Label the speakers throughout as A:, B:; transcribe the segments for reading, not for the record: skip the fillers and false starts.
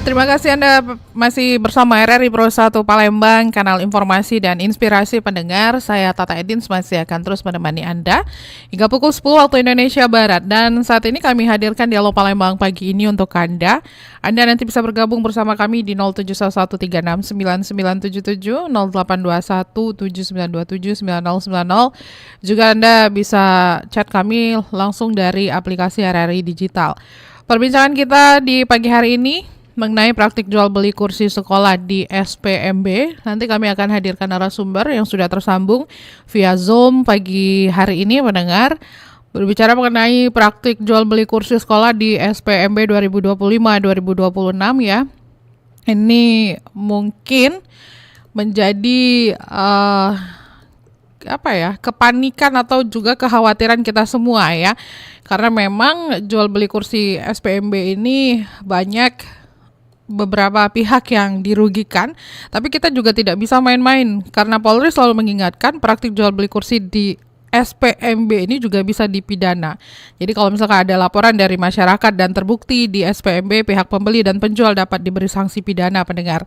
A: Terima kasih Anda masih bersama RRI Pro 1 Palembang, kanal informasi dan inspirasi pendengar. Saya Tata Edins masih akan terus menemani Anda hingga pukul 10 waktu Indonesia Barat. Dan saat ini kami hadirkan Dialog Palembang pagi ini untuk Anda. Anda nanti bisa bergabung bersama kami di 0711369977, 082179279090. Juga Anda bisa chat kami langsung dari aplikasi RRI Digital. Perbincangan kita di pagi hari ini mengenai praktik jual beli kursi sekolah di SPMB. Nanti kami akan hadirkan narasumber yang sudah tersambung via Zoom pagi hari ini mendengar berbicara mengenai praktik jual beli kursi sekolah di SPMB 2025-2026 ya. Ini mungkin menjadi kepanikan atau juga kekhawatiran kita semua ya. Karena memang jual beli kursi SPMB ini banyak beberapa pihak yang dirugikan, tapi kita juga tidak bisa main-main karena Polri selalu mengingatkan praktik jual beli kursi di SPMB ini juga bisa dipidana. Jadi kalau misalkan ada laporan dari masyarakat dan terbukti di SPMB, pihak pembeli dan penjual dapat diberi sanksi pidana pendengar.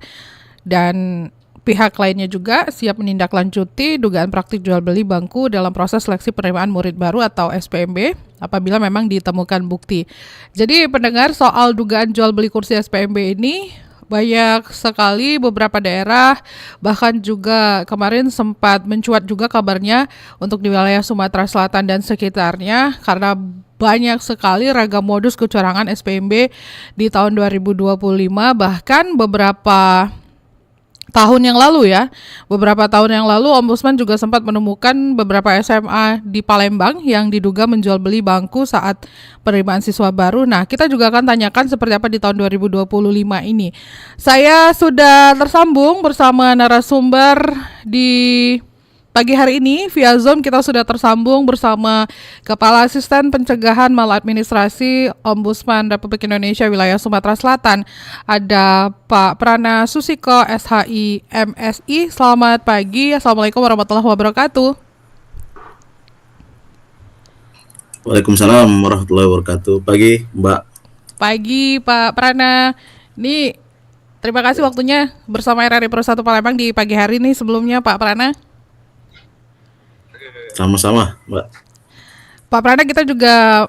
A: Dan pihak lainnya juga siap menindaklanjuti dugaan praktik jual beli bangku dalam proses seleksi penerimaan murid baru atau SPMB apabila memang ditemukan bukti. Jadi pendengar, soal dugaan jual beli kursi SPMB ini banyak sekali beberapa daerah, bahkan juga kemarin sempat mencuat juga kabarnya untuk di wilayah Sumatera Selatan dan sekitarnya karena banyak sekali ragam modus kecurangan SPMB di tahun 2025, bahkan beberapa tahun yang lalu Ombudsman juga sempat menemukan beberapa SMA di Palembang yang diduga menjual beli bangku saat penerimaan siswa baru. Nah, kita juga akan tanyakan seperti apa di tahun 2025 ini. Saya sudah tersambung bersama narasumber di pagi hari ini via Zoom. Kita sudah tersambung bersama Kepala Asisten Pencegahan Maladministrasi Ombudsman Republik Indonesia Wilayah Sumatera Selatan. Ada Pak Prana Susiko, SHI, MSI. Selamat pagi. Assalamualaikum warahmatullahi wabarakatuh.
B: Waalaikumsalam warahmatullahi wabarakatuh. Pagi, Mbak.
A: Pagi, Pak Prana. Ini terima kasih waktunya bersama RRI Pro 1 Palembang di pagi hari ini. Sebelumnya, Pak Prana.
B: Sama-sama, Mbak.
A: Pak Prana, kita juga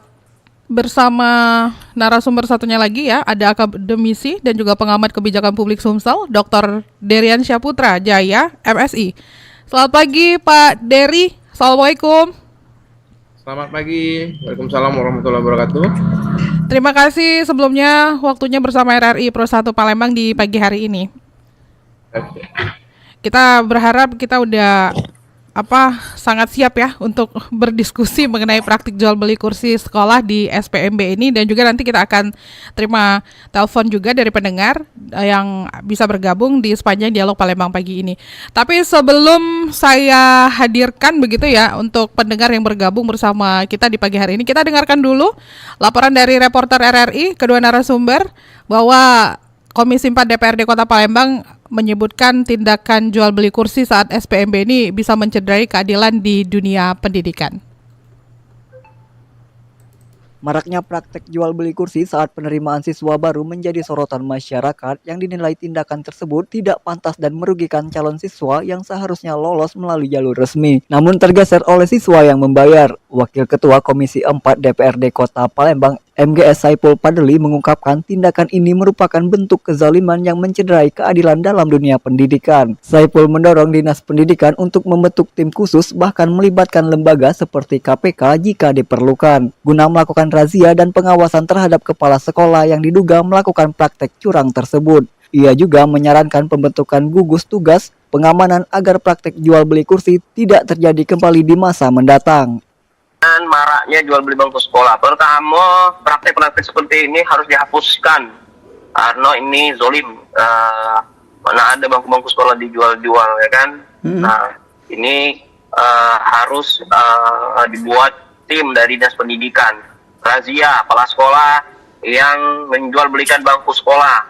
A: bersama narasumber satunya lagi ya, ada akademisi dan juga pengamat kebijakan publik Sumsel, Dr. Derian Syaputra Jaya, MSI. Selamat pagi, Pak Deri. Assalamualaikum.
C: Selamat pagi. Waalaikumsalam warahmatullahi wabarakatuh.
A: Terima kasih sebelumnya waktunya bersama RRI Pro 1 Palembang di pagi hari ini. Kita berharap kita udah sangat siap ya untuk berdiskusi mengenai praktik jual beli kursi sekolah di SPMB ini, dan juga nanti kita akan terima telepon juga dari pendengar yang bisa bergabung di sepanjang Dialog Palembang pagi ini. Tapi sebelum saya hadirkan begitu ya untuk pendengar yang bergabung bersama kita di pagi hari ini, kita dengarkan dulu laporan dari reporter RRI kedua narasumber bahwa Komisi 4 DPRD Kota Palembang menyebutkan tindakan jual beli kursi saat SPMB ini bisa mencederai keadilan di dunia pendidikan.
D: Maraknya praktek jual beli kursi saat penerimaan siswa baru menjadi sorotan masyarakat yang dinilai tindakan tersebut tidak pantas dan merugikan calon siswa yang seharusnya lolos melalui jalur resmi, namun tergeser oleh siswa yang membayar. Wakil Ketua Komisi 4 DPRD Kota Palembang MGS Saipul Padeli mengungkapkan tindakan ini merupakan bentuk kezaliman yang mencederai keadilan dalam dunia pendidikan. Saipul mendorong Dinas Pendidikan untuk membentuk tim khusus bahkan melibatkan lembaga seperti KPK jika diperlukan guna melakukan razia dan pengawasan terhadap kepala sekolah yang diduga melakukan praktek curang tersebut. Ia juga menyarankan pembentukan gugus tugas pengamanan agar praktek jual beli kursi tidak terjadi kembali di masa mendatang.
E: Maraknya jual beli bangku sekolah, pertama praktek-praktek seperti ini harus dihapuskan karena ini zolim. Mana ada bangku-bangku sekolah dijual-jual ya kan. Nah ini harus dibuat tim dari Dinas Pendidikan, razia kepala sekolah yang menjual belikan bangku sekolah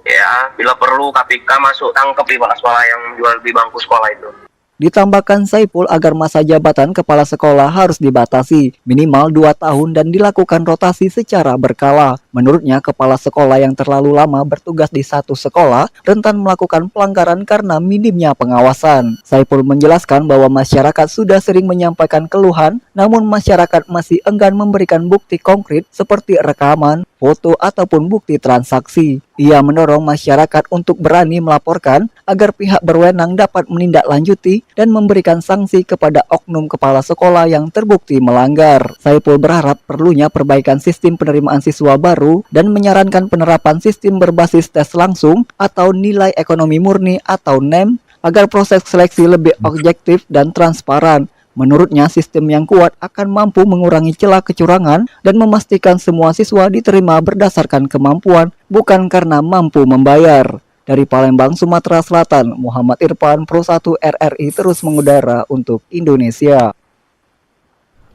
E: ya, bila perlu KPK masuk tangkap di kepala sekolah yang menjual beli bangku sekolah itu.
D: Ditambahkan Saiful agar masa jabatan kepala sekolah harus dibatasi minimal 2 tahun dan dilakukan rotasi secara berkala. Menurutnya, kepala sekolah yang terlalu lama bertugas di satu sekolah rentan melakukan pelanggaran karena minimnya pengawasan. Saiful menjelaskan bahwa masyarakat sudah sering menyampaikan keluhan, namun masyarakat masih enggan memberikan bukti konkret seperti rekaman, foto, ataupun bukti transaksi. Ia mendorong masyarakat untuk berani melaporkan agar pihak berwenang dapat menindaklanjuti dan memberikan sanksi kepada oknum kepala sekolah yang terbukti melanggar. Saiful berharap perlunya perbaikan sistem penerimaan siswa baru dan menyarankan penerapan sistem berbasis tes langsung atau nilai ekonomi murni atau NEM agar proses seleksi lebih objektif dan transparan. Menurutnya, sistem yang kuat akan mampu mengurangi celah kecurangan dan memastikan semua siswa diterima berdasarkan kemampuan, bukan karena mampu membayar. Dari Palembang, Sumatera Selatan, Muhammad Irfan, Pro 1 RRI terus mengudara untuk Indonesia.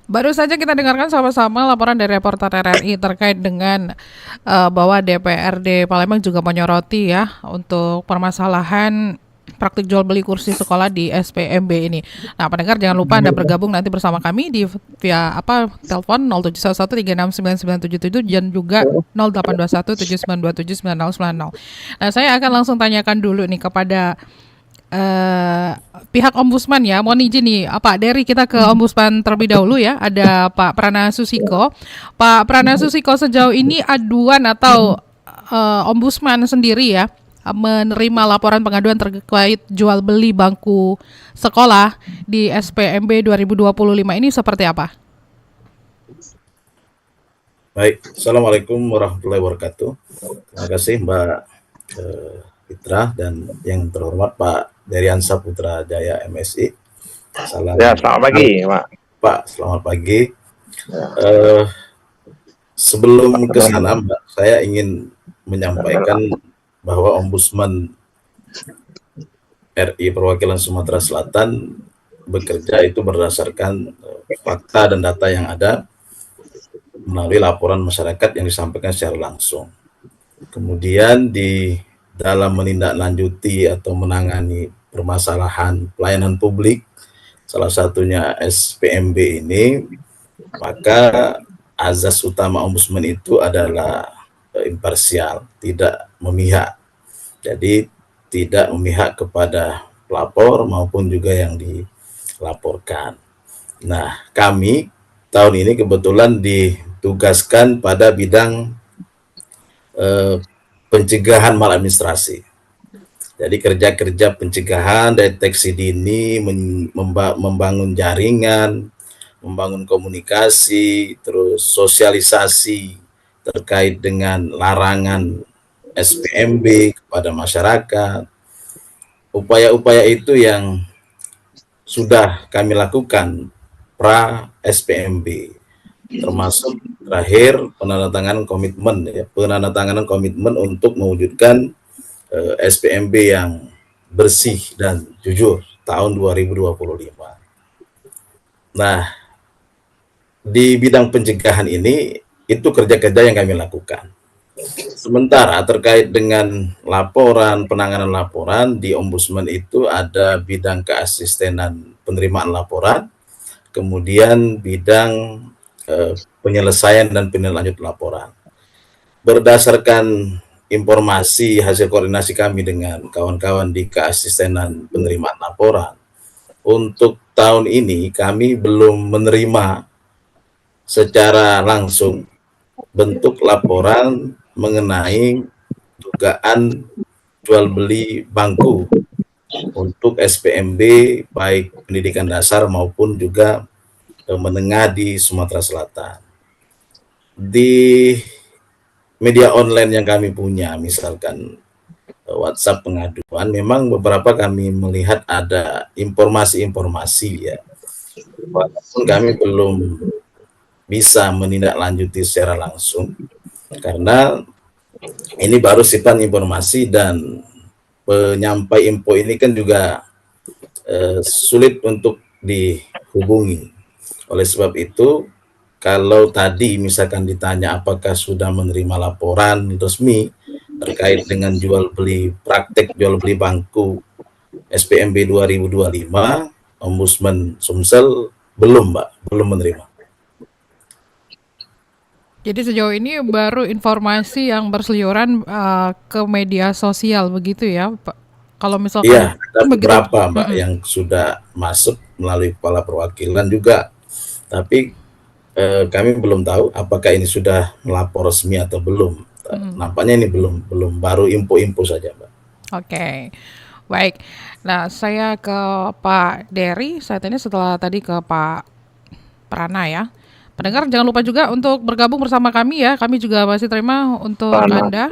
A: Baru saja kita dengarkan sama-sama laporan dari reporter RRI terkait dengan bahwa DPRD Palembang juga menyoroti ya untuk permasalahan praktik jual beli kursi sekolah di SPMB ini. Nah, pendengar jangan lupa Anda bergabung nanti bersama kami di via telepon 0711369977 dan juga 082179279090. Nah, saya akan langsung tanyakan dulu nih kepada pihak Ombudsman ya. Mohon izin nih, Pak Dery, kita ke Ombudsman terlebih dahulu ya. Ada Pak Prana Susiko. Pak Prana Susiko, sejauh ini aduan atau Ombudsman sendiri ya menerima laporan pengaduan terkait jual beli bangku sekolah di SPMB 2025 ini seperti apa?
B: Baik, Assalamualaikum warahmatullahi wabarakatuh. Terima kasih Mbak Fitra dan yang terhormat Pak Deriansa Putra Jaya MSI. Salam.
C: Ya, selamat pagi, Pak.
B: Pak, selamat pagi. Sebelum ke sana, Mbak, saya ingin menyampaikan bahwa Ombudsman RI Perwakilan Sumatera Selatan bekerja itu berdasarkan fakta dan data yang ada melalui laporan masyarakat yang disampaikan secara langsung. Kemudian di dalam menindaklanjuti atau menangani permasalahan pelayanan publik, salah satunya SPMB ini, maka azas utama Ombudsman itu adalah imparsial, tidak memihak. Jadi tidak memihak kepada pelapor maupun juga yang dilaporkan. Nah, kami tahun ini kebetulan ditugaskan pada bidang pencegahan maladministrasi. Jadi kerja-kerja pencegahan, deteksi dini, membangun jaringan, membangun komunikasi, terus sosialisasi terkait dengan larangan SPMB kepada masyarakat. Upaya-upaya itu yang sudah kami lakukan pra SPMB, termasuk terakhir penandatanganan komitmen untuk mewujudkan SPMB yang bersih dan jujur tahun 2025. Nah, di bidang pencegahan ini itu kerja-kerja yang kami lakukan. Sementara terkait dengan laporan, penanganan laporan di Ombudsman itu ada bidang keasistenan penerimaan laporan, kemudian bidang penyelesaian dan penindaklanjut laporan. Berdasarkan informasi hasil koordinasi kami dengan kawan-kawan di keasistenan penerimaan laporan, untuk tahun ini kami belum menerima secara langsung bentuk laporan mengenai dugaan jual beli bangku untuk SPMB baik pendidikan dasar maupun juga menengah di Sumatera Selatan. Di media online yang kami punya, misalkan WhatsApp pengaduan, memang beberapa kami melihat ada informasi-informasi ya, walaupun kami belum bisa menindaklanjuti secara langsung karena ini baru sifat informasi dan penyampai info ini kan juga sulit untuk dihubungi. Oleh sebab itu, kalau tadi misalkan ditanya apakah sudah menerima laporan resmi terkait dengan praktek jual beli bangku SPMB 2025, Ombudsman Sumsel belum, Mbak, belum menerima.
A: Jadi sejauh ini baru informasi yang berseliweran ke media sosial begitu ya, Pak. Kalau misalkan
B: Iya, ada
A: begitu,
B: beberapa, Mbak, yang sudah masuk melalui kepala perwakilan juga. Tapi kami belum tahu apakah ini sudah melapor resmi atau belum. Nampaknya ini belum, baru info-info saja, Mbak.
A: Oke, baik. Nah, saya ke Pak Dery saat ini setelah tadi ke Pak Prana ya. Pendengar jangan lupa juga untuk bergabung bersama kami ya. Kami juga masih terima untuk Anda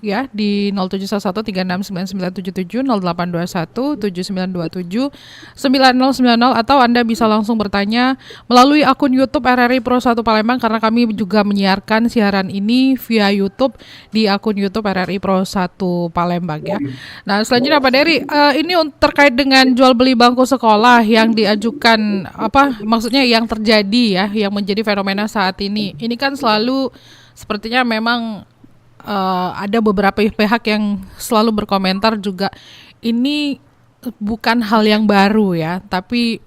A: ya di 0711369977, 08217927 9090, atau Anda bisa langsung bertanya melalui akun YouTube RRI Pro 1 Palembang, karena kami juga menyiarkan siaran ini via YouTube di akun YouTube RRI Pro 1 Palembang ya. Nah, selanjutnya Pak Dery, ini terkait dengan jual beli bangku sekolah yang diajukan, maksudnya yang terjadi ya, yang menjadi fenomena saat ini. Ini kan selalu sepertinya memang ada beberapa pihak yang selalu berkomentar juga ini bukan hal yang baru ya, tapi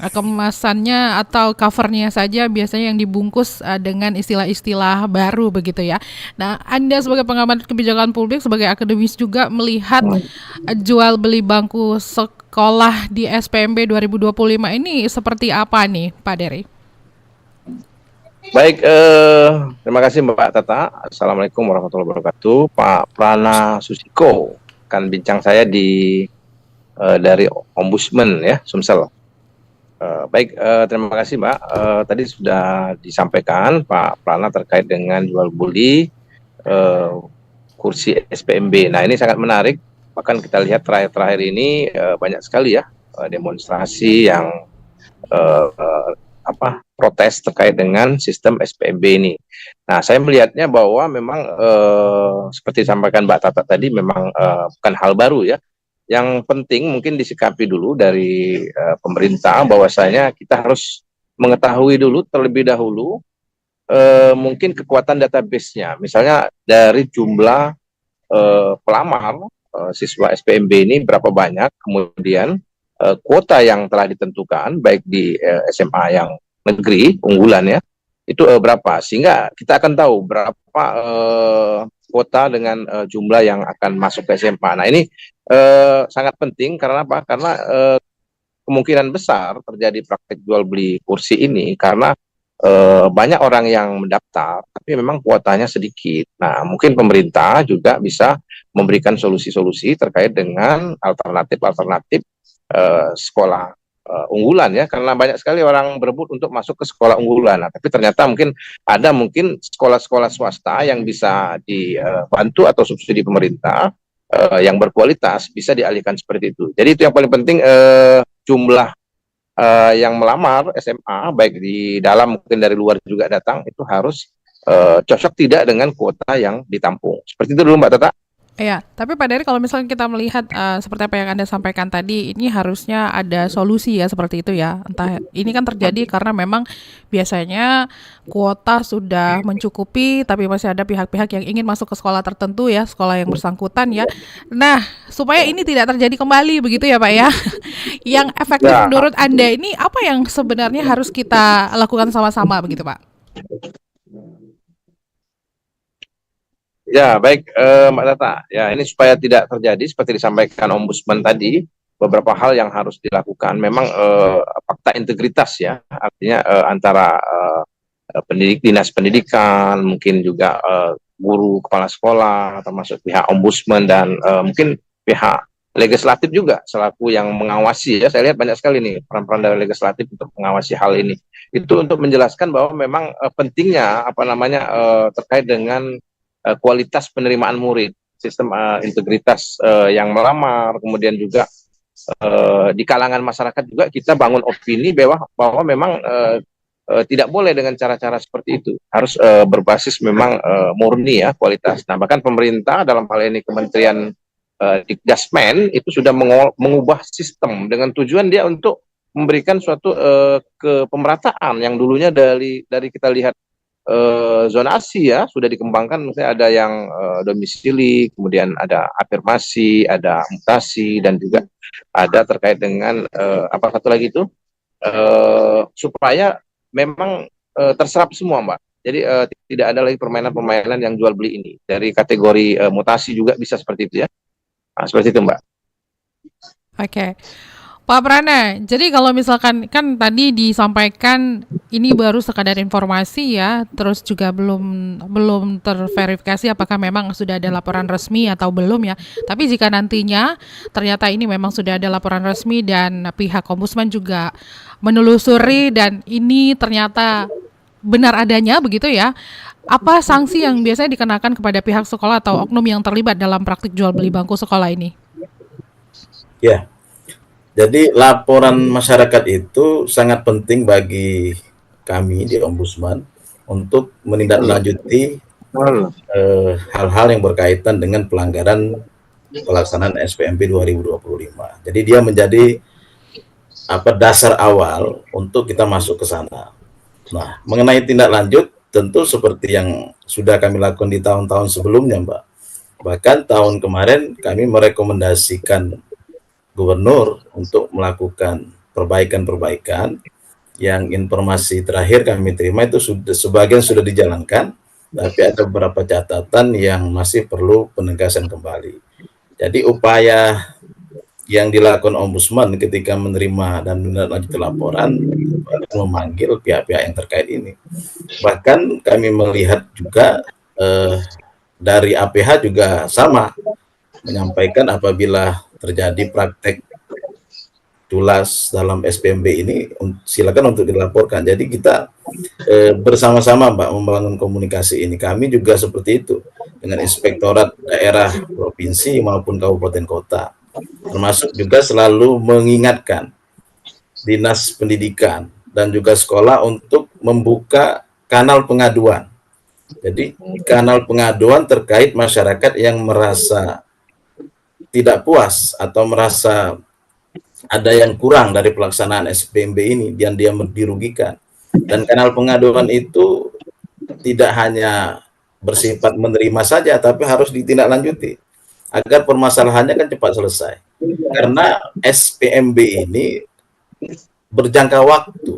A: kemasannya atau covernya saja biasanya yang dibungkus dengan istilah-istilah baru begitu ya. Nah, Anda sebagai pengamat kebijakan publik, sebagai akademis juga melihat jual beli bangku sekolah di SPMB 2025 ini seperti apa nih, Pak Dery?
C: Baik, terima kasih Mbak Tata. Assalamualaikum warahmatullahi wabarakatuh. Pak Prana Susiko, kan bincang saya dari Ombudsman ya, Sumsel. Baik, terima kasih Mbak. Tadi sudah disampaikan Pak Prana terkait dengan jual beli kursi SPMB. Nah, ini sangat menarik. Bahkan kita lihat terakhir-terakhir ini banyak sekali ya demonstrasi yang protes terkait dengan sistem SPMB ini. Nah, saya melihatnya bahwa memang seperti disampaikan Mbak Tata tadi, memang bukan hal baru ya. Yang penting mungkin disikapi dulu dari pemerintah bahwasanya kita harus mengetahui dulu terlebih dahulu mungkin kekuatan database-nya. Misalnya dari jumlah pelamar siswa SPMB ini berapa banyak, kemudian kuota yang telah ditentukan baik di SMA yang negeri unggulan ya, itu berapa, sehingga kita akan tahu berapa kuota dengan jumlah yang akan masuk ke SMA. Nah, ini sangat penting karena apa? Karena kemungkinan besar terjadi praktek jual beli kursi ini karena banyak orang yang mendaftar tapi memang kuotanya sedikit. Nah, mungkin pemerintah juga bisa memberikan solusi-solusi terkait dengan alternatif sekolah unggulan ya, karena banyak sekali orang berebut untuk masuk ke sekolah unggulan. Nah, tapi ternyata mungkin sekolah-sekolah swasta yang bisa dibantu atau subsidi pemerintah yang berkualitas bisa dialihkan seperti itu. Jadi itu yang paling penting, jumlah yang melamar SMA baik di dalam mungkin dari luar juga datang itu harus cocok tidak dengan kuota yang ditampung. Seperti itu dulu Mbak Tata.
A: Iya, tapi Pak Dery, kalau misalnya kita melihat seperti apa yang Anda sampaikan tadi, ini harusnya ada solusi ya seperti itu ya. Entah ini kan terjadi karena memang biasanya kuota sudah mencukupi, tapi masih ada pihak-pihak yang ingin masuk ke sekolah tertentu ya, sekolah yang bersangkutan ya. Nah, supaya ini tidak terjadi kembali begitu ya Pak ya. Yang efektif menurut Anda ini apa yang sebenarnya harus kita lakukan sama-sama begitu Pak?
C: Ya, baik Mbak Tata. Ya, ini supaya tidak terjadi seperti disampaikan Ombudsman tadi, beberapa hal yang harus dilakukan. Memang fakta integritas ya, artinya antara dinas pendidikan, mungkin juga guru, kepala sekolah, termasuk pihak Ombudsman dan mungkin pihak legislatif juga selaku yang mengawasi ya. Saya lihat banyak sekali nih peran-peran dari legislatif untuk mengawasi hal ini. Itu untuk menjelaskan bahwa memang pentingnya terkait dengan kualitas penerimaan murid, sistem integritas yang melamar, kemudian juga di kalangan masyarakat juga kita bangun opini bahwa memang tidak boleh dengan cara-cara seperti itu, harus berbasis memang murni ya kualitas. Nah, bahkan pemerintah dalam hal ini Kementerian Dikdasmen itu sudah mengubah sistem dengan tujuan dia untuk memberikan suatu kepemerataan yang dulunya dari kita lihat zonasi ya sudah dikembangkan, misalnya ada yang domisili, kemudian ada afirmasi, ada mutasi, dan juga ada terkait dengan apa satu lagi itu supaya memang terserap semua, Mbak. Jadi tidak ada lagi permainan-permainan yang jual beli ini. Dari kategori mutasi juga bisa seperti itu ya. Nah, seperti itu, Mbak.
A: Oke. Pak Prana, jadi kalau misalkan kan tadi disampaikan ini baru sekadar informasi ya, terus juga belum terverifikasi apakah memang sudah ada laporan resmi atau belum ya. Tapi jika nantinya ternyata ini memang sudah ada laporan resmi dan pihak Ombudsman juga menelusuri dan ini ternyata benar adanya begitu ya. Apa sanksi yang biasanya dikenakan kepada pihak sekolah atau oknum yang terlibat dalam praktik jual beli bangku sekolah ini?
B: Ya, jadi laporan masyarakat itu sangat penting bagi kami di Ombudsman untuk menindaklanjuti hal-hal yang berkaitan dengan pelanggaran pelaksanaan SPMB 2025. Jadi dia menjadi dasar awal untuk kita masuk ke sana. Nah, mengenai tindak lanjut tentu seperti yang sudah kami lakukan di tahun-tahun sebelumnya, Mbak. Bahkan tahun kemarin kami merekomendasikan Gubernur untuk melakukan perbaikan-perbaikan yang informasi terakhir kami terima itu sebagian sudah dijalankan, tapi ada beberapa catatan yang masih perlu penegasan kembali. Jadi upaya yang dilakukan Ombudsman ketika menerima dan menindaklanjuti laporan memanggil pihak-pihak yang terkait ini. Bahkan kami melihat juga dari APH juga sama menyampaikan apabila terjadi praktek tulas dalam SPMB ini silakan untuk dilaporkan. Jadi kita bersama-sama Mbak membangun komunikasi ini. Kami juga seperti itu dengan inspektorat daerah provinsi maupun kabupaten kota. Termasuk juga selalu mengingatkan dinas pendidikan dan juga sekolah untuk membuka kanal pengaduan. Jadi kanal pengaduan terkait masyarakat yang merasa tidak puas atau merasa ada yang kurang dari pelaksanaan SPMB ini dan dia dirugikan. Dan kanal pengaduan itu tidak hanya bersifat menerima saja, tapi harus ditindaklanjuti agar permasalahannya kan cepat selesai. Karena SPMB ini berjangka waktu.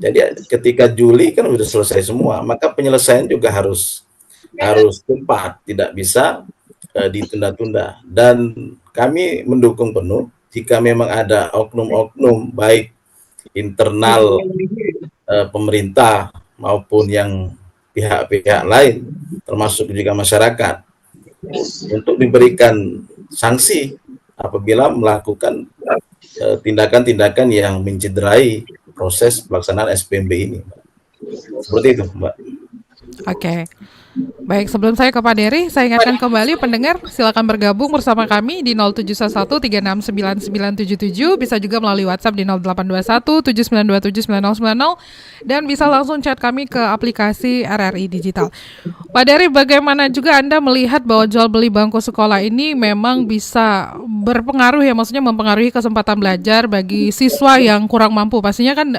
B: Jadi ketika Juli kan sudah selesai semua, maka penyelesaian juga harus cepat, tidak bisa ditunda-tunda. Dan kami mendukung penuh jika memang ada oknum-oknum baik internal pemerintah maupun yang pihak-pihak lain termasuk juga masyarakat untuk diberikan sanksi apabila melakukan tindakan-tindakan yang mencederai proses pelaksanaan SPMB ini. Seperti itu, Mbak.
A: Oke. Baik, sebelum saya ke Pak Dery, saya ingatkan kembali pendengar silakan bergabung bersama kami di 0711369977, bisa juga melalui WhatsApp di 082179279090 dan bisa langsung chat kami ke aplikasi RRI Digital. Pak Dery, bagaimana juga Anda melihat bahwa jual beli bangku sekolah ini memang bisa berpengaruh ya, maksudnya mempengaruhi kesempatan belajar bagi siswa yang kurang mampu. Pastinya kan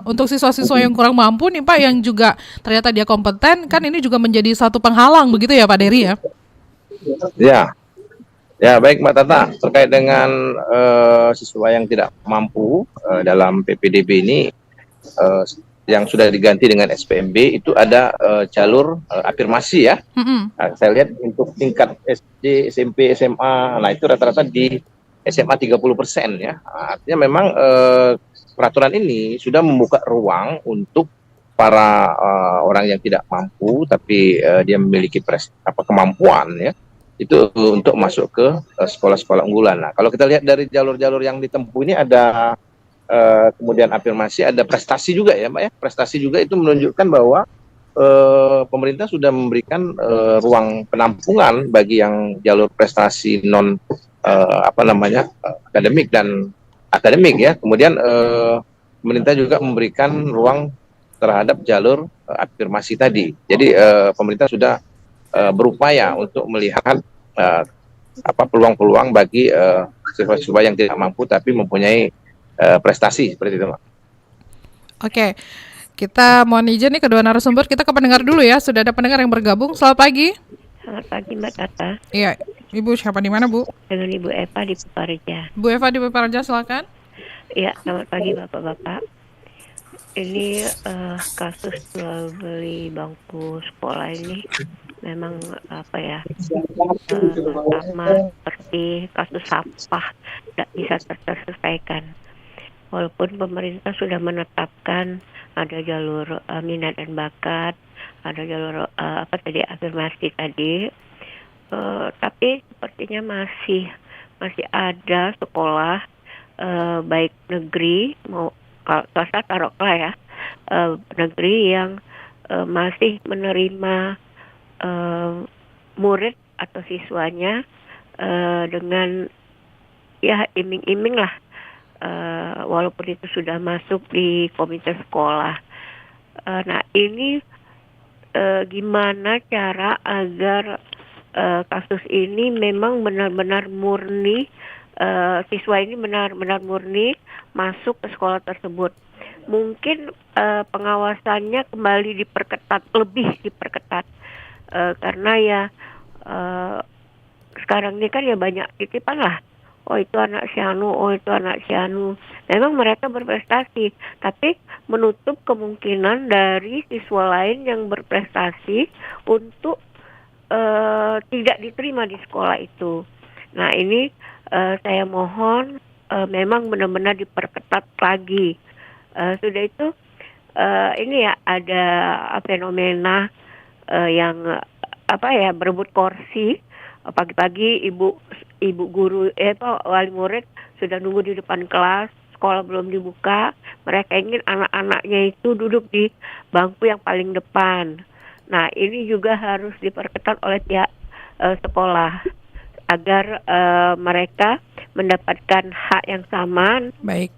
A: untuk siswa-siswa yang kurang mampu nih Pak, yang juga ternyata dia kompeten, kan ini juga menjadi satu penghalang begitu ya Pak Dery ya?
C: Ya baik Mbak Tata, terkait dengan siswa yang tidak mampu dalam PPDB ini yang sudah diganti dengan SPMB itu ada jalur afirmasi ya. Nah, saya lihat untuk tingkat SD, SMP, SMA, nah itu rata-rata di SMA 30% ya. Nah, artinya memang peraturan ini sudah membuka ruang untuk para orang yang tidak mampu tapi dia memiliki kemampuan ya itu untuk masuk ke sekolah-sekolah unggulan. Nah, kalau kita lihat dari jalur-jalur yang ditempuh ini ada kemudian afirmasi, ada prestasi juga ya Mbak ya. Prestasi juga itu menunjukkan bahwa pemerintah sudah memberikan ruang penampungan bagi yang jalur prestasi non akademik dan akademik ya. Kemudian pemerintah juga memberikan ruang terhadap jalur afirmasi tadi. Jadi pemerintah sudah berupaya untuk melihat peluang-peluang bagi siswa-siswa yang tidak mampu tapi mempunyai prestasi seperti itu, Pak.
A: Oke. Kita mohon izin nih kedua narasumber, kita ke pendengar dulu ya. Sudah ada pendengar yang bergabung. Selamat pagi.
F: Selamat pagi Mbak Tata.
A: Iya, Ibu siapa di mana, Bu?
F: Dengan Ibu Eva di Peparja.
A: Bu Eva di Peparja, silakan.
F: Ya, selamat pagi Bapak-Bapak. Ini kasus jual beli bangku sekolah ini memang apa ya, sama seperti kasus sampah, tidak bisa terselesaikan. Walaupun pemerintah sudah menetapkan ada jalur minat dan bakat, ada jalur afirmasi tadi, tapi sepertinya masih ada sekolah baik negeri mau kalau swasta taruhlah ya, negeri yang masih menerima murid atau siswanya dengan ya iming-iming lah, walaupun itu sudah masuk di komite sekolah. Nah ini gimana cara agar kasus ini memang benar-benar murni, siswa ini benar-benar murni masuk ke sekolah tersebut. Mungkin pengawasannya kembali lebih diperketat, karena ya sekarang ini kan ya banyak titipan lah. Oh itu anak si anu, oh itu anak si anu. Memang mereka berprestasi, tapi menutup kemungkinan dari siswa lain yang berprestasi untuk tidak diterima di sekolah itu. Nah ini saya mohon memang benar-benar diperketat lagi. Sudah itu ini ya ada fenomena yang berebut kursi. Pagi-pagi ibu guru wali murid sudah nunggu di depan kelas, sekolah belum dibuka. Mereka ingin anak-anaknya itu duduk di bangku yang paling depan. Nah ini juga harus diperketat oleh pihak sekolah agar mereka mendapatkan hak yang sama.
A: Baik.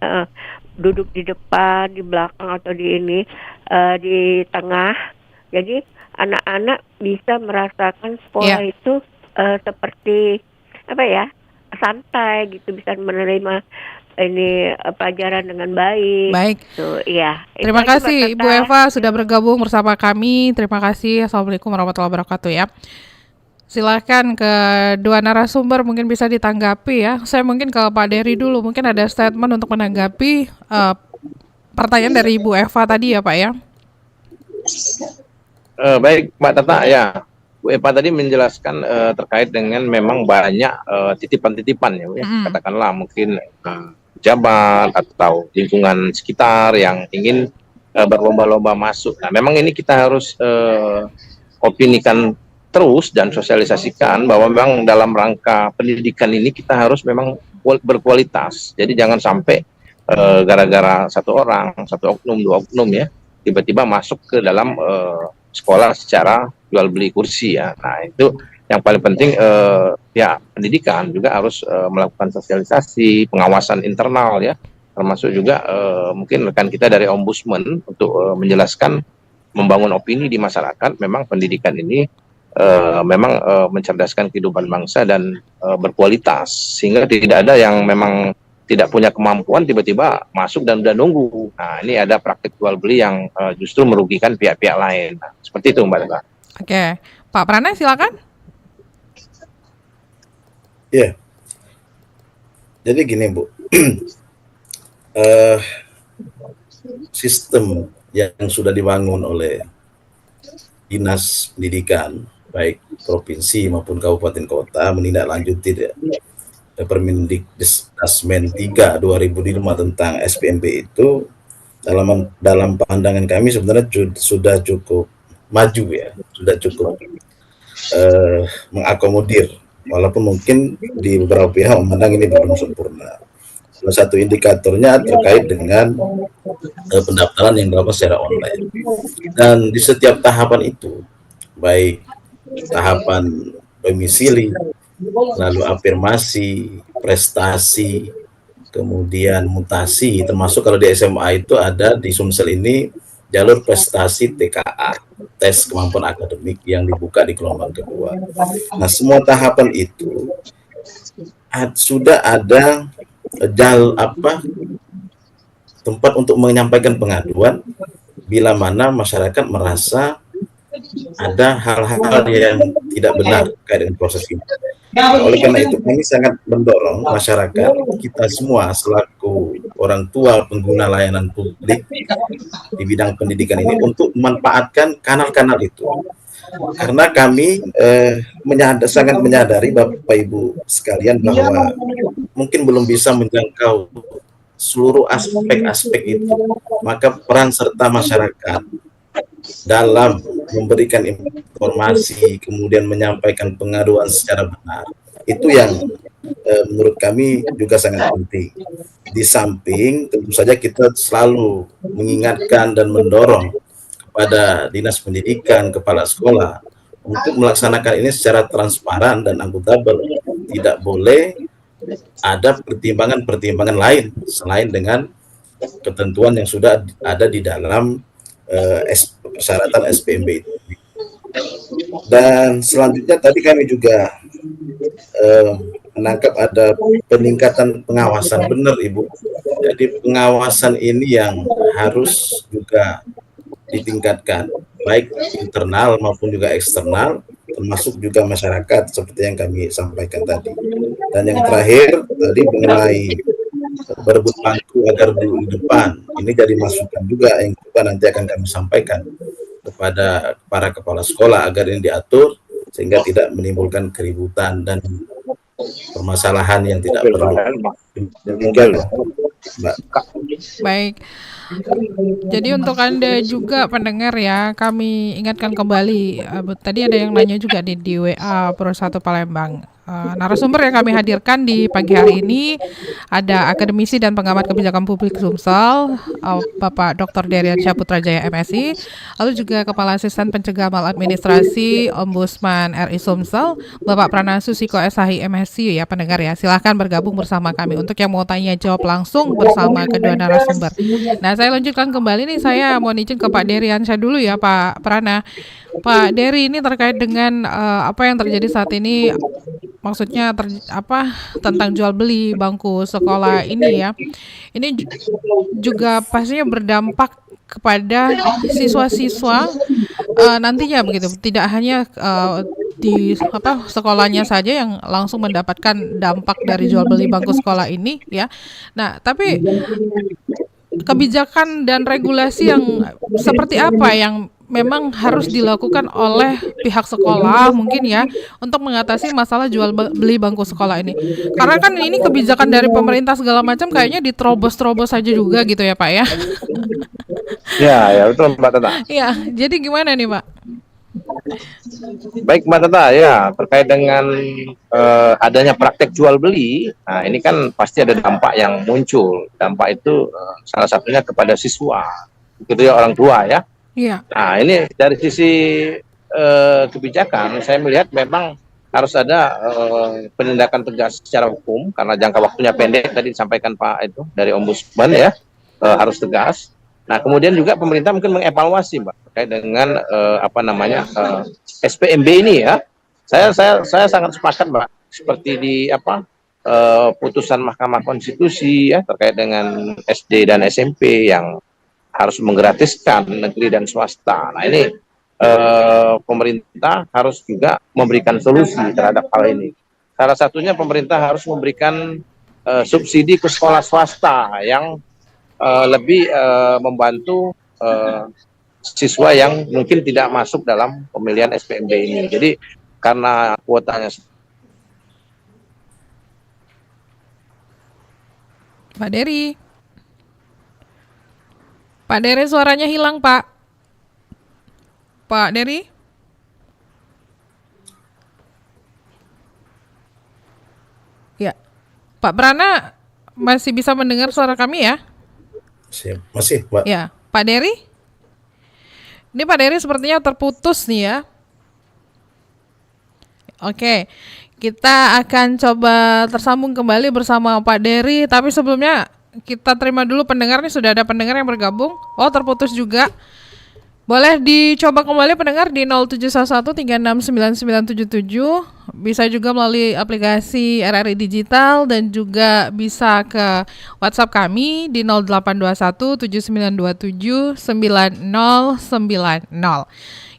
F: Duduk di depan, di belakang atau di tengah. Jadi anak-anak bisa merasakan sekolah itu seperti santai gitu, bisa menerima ini pelajaran dengan baik.
A: Baik.
F: Tuh, iya.
A: Terima kasih Ibu Eva sudah bergabung bersama kami. Terima kasih. Assalamualaikum warahmatullahi wabarakatuh ya. Silakan ke dua narasumber mungkin bisa ditanggapi ya. Saya mungkin ke Pak Dery dulu, mungkin ada statement untuk menanggapi pertanyaan dari Ibu Eva tadi ya Pak ya.
C: Baik Mbak Tata ya. Bu Eva tadi menjelaskan terkait dengan memang banyak titipan-titipan ya, katakanlah mungkin pejabat atau lingkungan sekitar yang ingin berlomba-lomba masuk. Nah, memang ini kita harus opinikan terus dan sosialisasikan bahwa memang dalam rangka pendidikan ini kita harus memang berkualitas. Jadi jangan sampai gara-gara satu orang, satu oknum, dua oknum ya, tiba-tiba masuk ke dalam sekolah secara jual beli kursi ya. Nah itu yang paling penting, ya pendidikan juga harus melakukan sosialisasi, pengawasan internal ya, termasuk juga mungkin rekan kita dari Ombudsman untuk menjelaskan, membangun opini di masyarakat. Memang pendidikan ini memang mencerdaskan kehidupan bangsa dan berkualitas, sehingga tidak ada yang memang tidak punya kemampuan tiba-tiba masuk dan udah nunggu. Nah ini ada praktik jual beli yang justru merugikan pihak-pihak lain. Nah, seperti itu Mbak Tata.
A: Oke, Pak Pranay silakan.
B: Ya, jadi gini Bu, sistem yang sudah dibangun oleh Dinas Pendidikan, baik provinsi maupun kabupaten kota, menindaklanjuti Permendikbud 3 2005 tentang SPMB itu dalam pandangan kami sebenarnya sudah cukup maju ya, sudah cukup mengakomodir, walaupun mungkin di beberapa pihak memandang ini belum sempurna. Salah satu indikatornya terkait dengan pendaftaran yang dilakukan secara online, dan di setiap tahapan itu, baik tahapan domisili, lalu afirmasi, prestasi, kemudian mutasi, termasuk kalau di SMA itu ada di Sumsel ini jalur prestasi TKA, tes kemampuan akademik, yang dibuka di gelombang kedua. Nah, semua tahapan itu sudah ada tempat untuk menyampaikan pengaduan bila mana masyarakat merasa ada hal-hal yang tidak benar terkait dengan proses ini. Nah, oleh karena itu kami sangat mendorong masyarakat kita semua selaku orang tua pengguna layanan publik di bidang pendidikan ini untuk memanfaatkan kanal-kanal itu. Karena kami sangat menyadari Bapak Ibu sekalian bahwa mungkin belum bisa menjangkau seluruh aspek-aspek itu. Maka peran serta masyarakat dalam memberikan informasi, kemudian menyampaikan pengaduan secara benar, itu yang menurut kami juga sangat penting. Di samping tentu saja kita selalu mengingatkan dan mendorong kepada dinas pendidikan, kepala sekolah untuk melaksanakan ini secara transparan dan akuntabel. Tidak boleh ada pertimbangan-pertimbangan lain selain dengan ketentuan yang sudah ada di dalam persyaratan SPMB itu. Dan selanjutnya tadi kami juga menangkap ada peningkatan pengawasan, benar Ibu. Jadi pengawasan ini yang harus juga ditingkatkan, baik internal maupun juga eksternal, termasuk juga masyarakat seperti yang kami sampaikan tadi. Dan yang terakhir tadi mengenai berebut bangku agar duduk di depan, ini jadi masukan juga yang juga nanti akan kami sampaikan kepada para kepala sekolah agar ini diatur sehingga tidak menimbulkan keributan dan permasalahan yang tidak perlu. Demikian, Mbak.
A: Baik. Jadi untuk Anda juga pendengar ya, kami ingatkan kembali, tadi ada yang nanya juga di WA Pro 1 Palembang. Narasumber yang kami hadirkan di pagi hari ini ada akademisi dan pengamat kebijakan publik Sumsel, Bapak Dr. Derian Syaputrajaya MSI, lalu juga Kepala Asisten Pencegahan Maladministrasi Ombudsman RI Sumsel, Bapak Pranasusi SHI MSI ya pendengar ya. Silahkan bergabung bersama kami untuk yang mau tanya jawab langsung bersama kedua narasumber. Nah, saya lanjutkan kembali nih, saya mau izin ke Pak Derian saya dulu ya Pak Prana. Pak Deri, ini terkait dengan apa yang terjadi saat ini, maksudnya tentang jual beli bangku sekolah ini ya. Ini juga pastinya berdampak kepada siswa-siswa nantinya begitu. Tidak hanya di sekolahnya saja yang langsung mendapatkan dampak dari jual beli bangku sekolah ini ya. Nah, tapi kebijakan dan regulasi yang seperti apa yang memang harus dilakukan oleh pihak sekolah mungkin ya untuk mengatasi masalah jual beli bangku sekolah ini. Karena kan ini kebijakan dari pemerintah segala macam kayaknya diterobos-terobos saja juga gitu ya Pak ya.
C: Ya betul Mbak Tata.
A: Iya, jadi gimana nih Pak?
C: Baik Mbak Tata, ya terkait dengan adanya praktek jual beli, nah ini kan pasti ada dampak yang muncul. Dampak itu salah satunya kepada siswa, gitu ya, orang tua ya.
A: Iya.
C: Nah ini dari sisi kebijakan, saya melihat memang harus ada penindakan tegas secara hukum karena jangka waktunya pendek. Tadi disampaikan Pak itu dari Ombudsman ya, harus tegas. Nah kemudian juga pemerintah mungkin mengevaluasi Mbak terkait dengan SPMB ini ya. Saya sangat sepakat Mbak, seperti di putusan Mahkamah Konstitusi ya terkait dengan SD dan SMP yang harus menggratiskan negeri dan swasta. Nah ini pemerintah harus juga memberikan solusi terhadap hal ini. Salah satunya pemerintah harus memberikan subsidi ke sekolah swasta yang lebih membantu siswa yang mungkin tidak masuk dalam pemilihan SPMB ini. Jadi karena kuotanya.
A: Pak Deri. Pak Deri suaranya hilang Pak. Pak Deri. Ya. Pak Prana masih bisa mendengar suara kami ya?
B: Masih Pak.
A: Ya, Pak Deri. Ini Pak Deri sepertinya terputus nih ya. Oke, kita akan coba tersambung kembali bersama Pak Deri. Tapi sebelumnya kita terima dulu pendengar nih, sudah ada pendengar yang bergabung. Oh, terputus juga. Boleh dicoba kembali pendengar di 0711369977. Bisa juga melalui aplikasi RRI Digital dan juga bisa ke WhatsApp kami di 082179279090.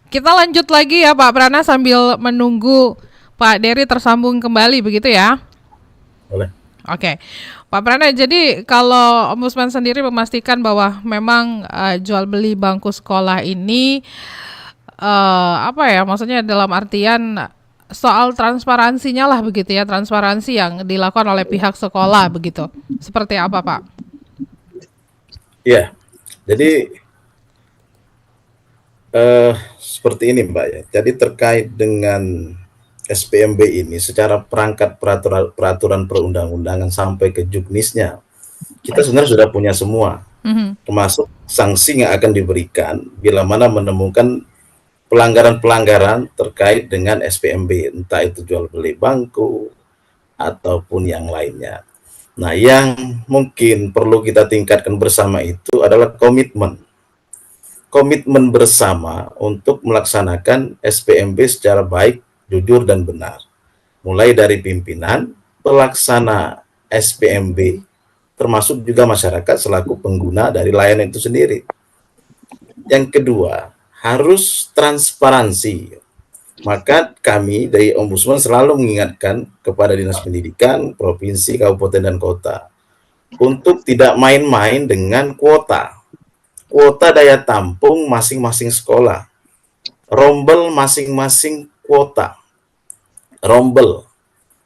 A: Kita lanjut lagi ya Pak Prana sambil menunggu Pak Dery tersambung kembali begitu ya?
B: Boleh.
A: Oke, Pak Prana, jadi kalau Ombudsman sendiri memastikan bahwa memang jual beli bangku sekolah ini maksudnya dalam artian soal transparansinya lah begitu ya, transparansi yang dilakukan oleh pihak sekolah begitu. Seperti apa, Pak?
B: Ya, jadi seperti ini Mbak ya. Jadi terkait dengan SPMB ini secara perangkat peraturan perundang-undangan sampai ke juknisnya, kita sebenarnya sudah punya semua, termasuk sanksi yang akan diberikan bila mana menemukan pelanggaran-pelanggaran terkait dengan SPMB, entah itu jual beli bangku ataupun yang lainnya. Nah, yang mungkin perlu kita tingkatkan bersama itu adalah komitmen bersama untuk melaksanakan SPMB secara baik, jujur, dan benar. Mulai dari pimpinan, pelaksana SPMB, termasuk juga masyarakat selaku pengguna dari layanan itu sendiri. Yang kedua, harus transparansi. Maka kami dari Ombudsman selalu mengingatkan kepada Dinas Pendidikan, Provinsi, Kabupaten, dan Kota untuk tidak main-main dengan kuota daya tampung masing-masing sekolah, rombel masing-masing kuota, rombel.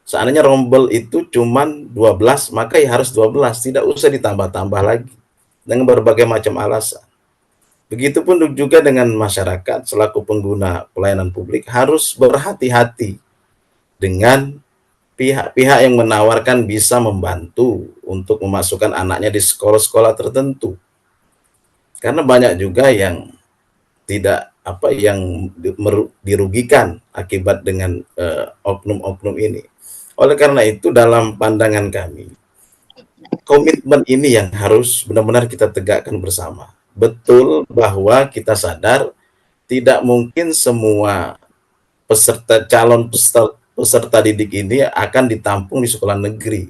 B: Seandainya rombel itu cuman 12, maka ya harus 12, tidak usah ditambah-tambah lagi dengan berbagai macam alasan. Begitupun juga dengan masyarakat selaku pengguna pelayanan publik harus berhati-hati dengan pihak-pihak yang menawarkan bisa membantu untuk memasukkan anaknya di sekolah-sekolah tertentu. Karena banyak juga yang dirugikan akibat dengan oknum-oknum ini. Oleh karena itu dalam pandangan kami, komitmen ini yang harus benar-benar kita tegakkan bersama. Betul bahwa kita sadar tidak mungkin semua calon peserta didik ini akan ditampung di sekolah negeri.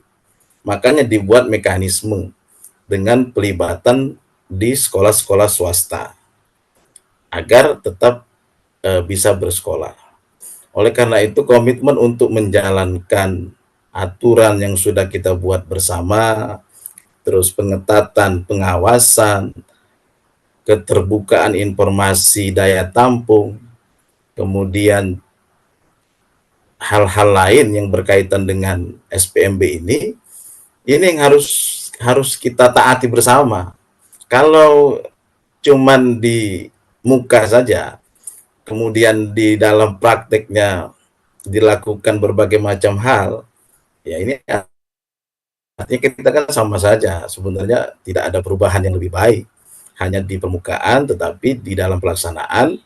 B: Makanya dibuat mekanisme dengan pelibatan di sekolah-sekolah swasta agar tetap bisa bersekolah. Oleh karena itu komitmen untuk menjalankan aturan yang sudah kita buat bersama, terus pengetatan pengawasan, keterbukaan informasi daya tampung, kemudian hal-hal lain yang berkaitan dengan SPMB ini yang harus kita taati bersama. Kalau cuman di muka saja, kemudian di dalam prakteknya dilakukan berbagai macam hal, ya ini artinya kita kan sama saja, sebenarnya tidak ada perubahan yang lebih baik, hanya di permukaan, tetapi di dalam pelaksanaan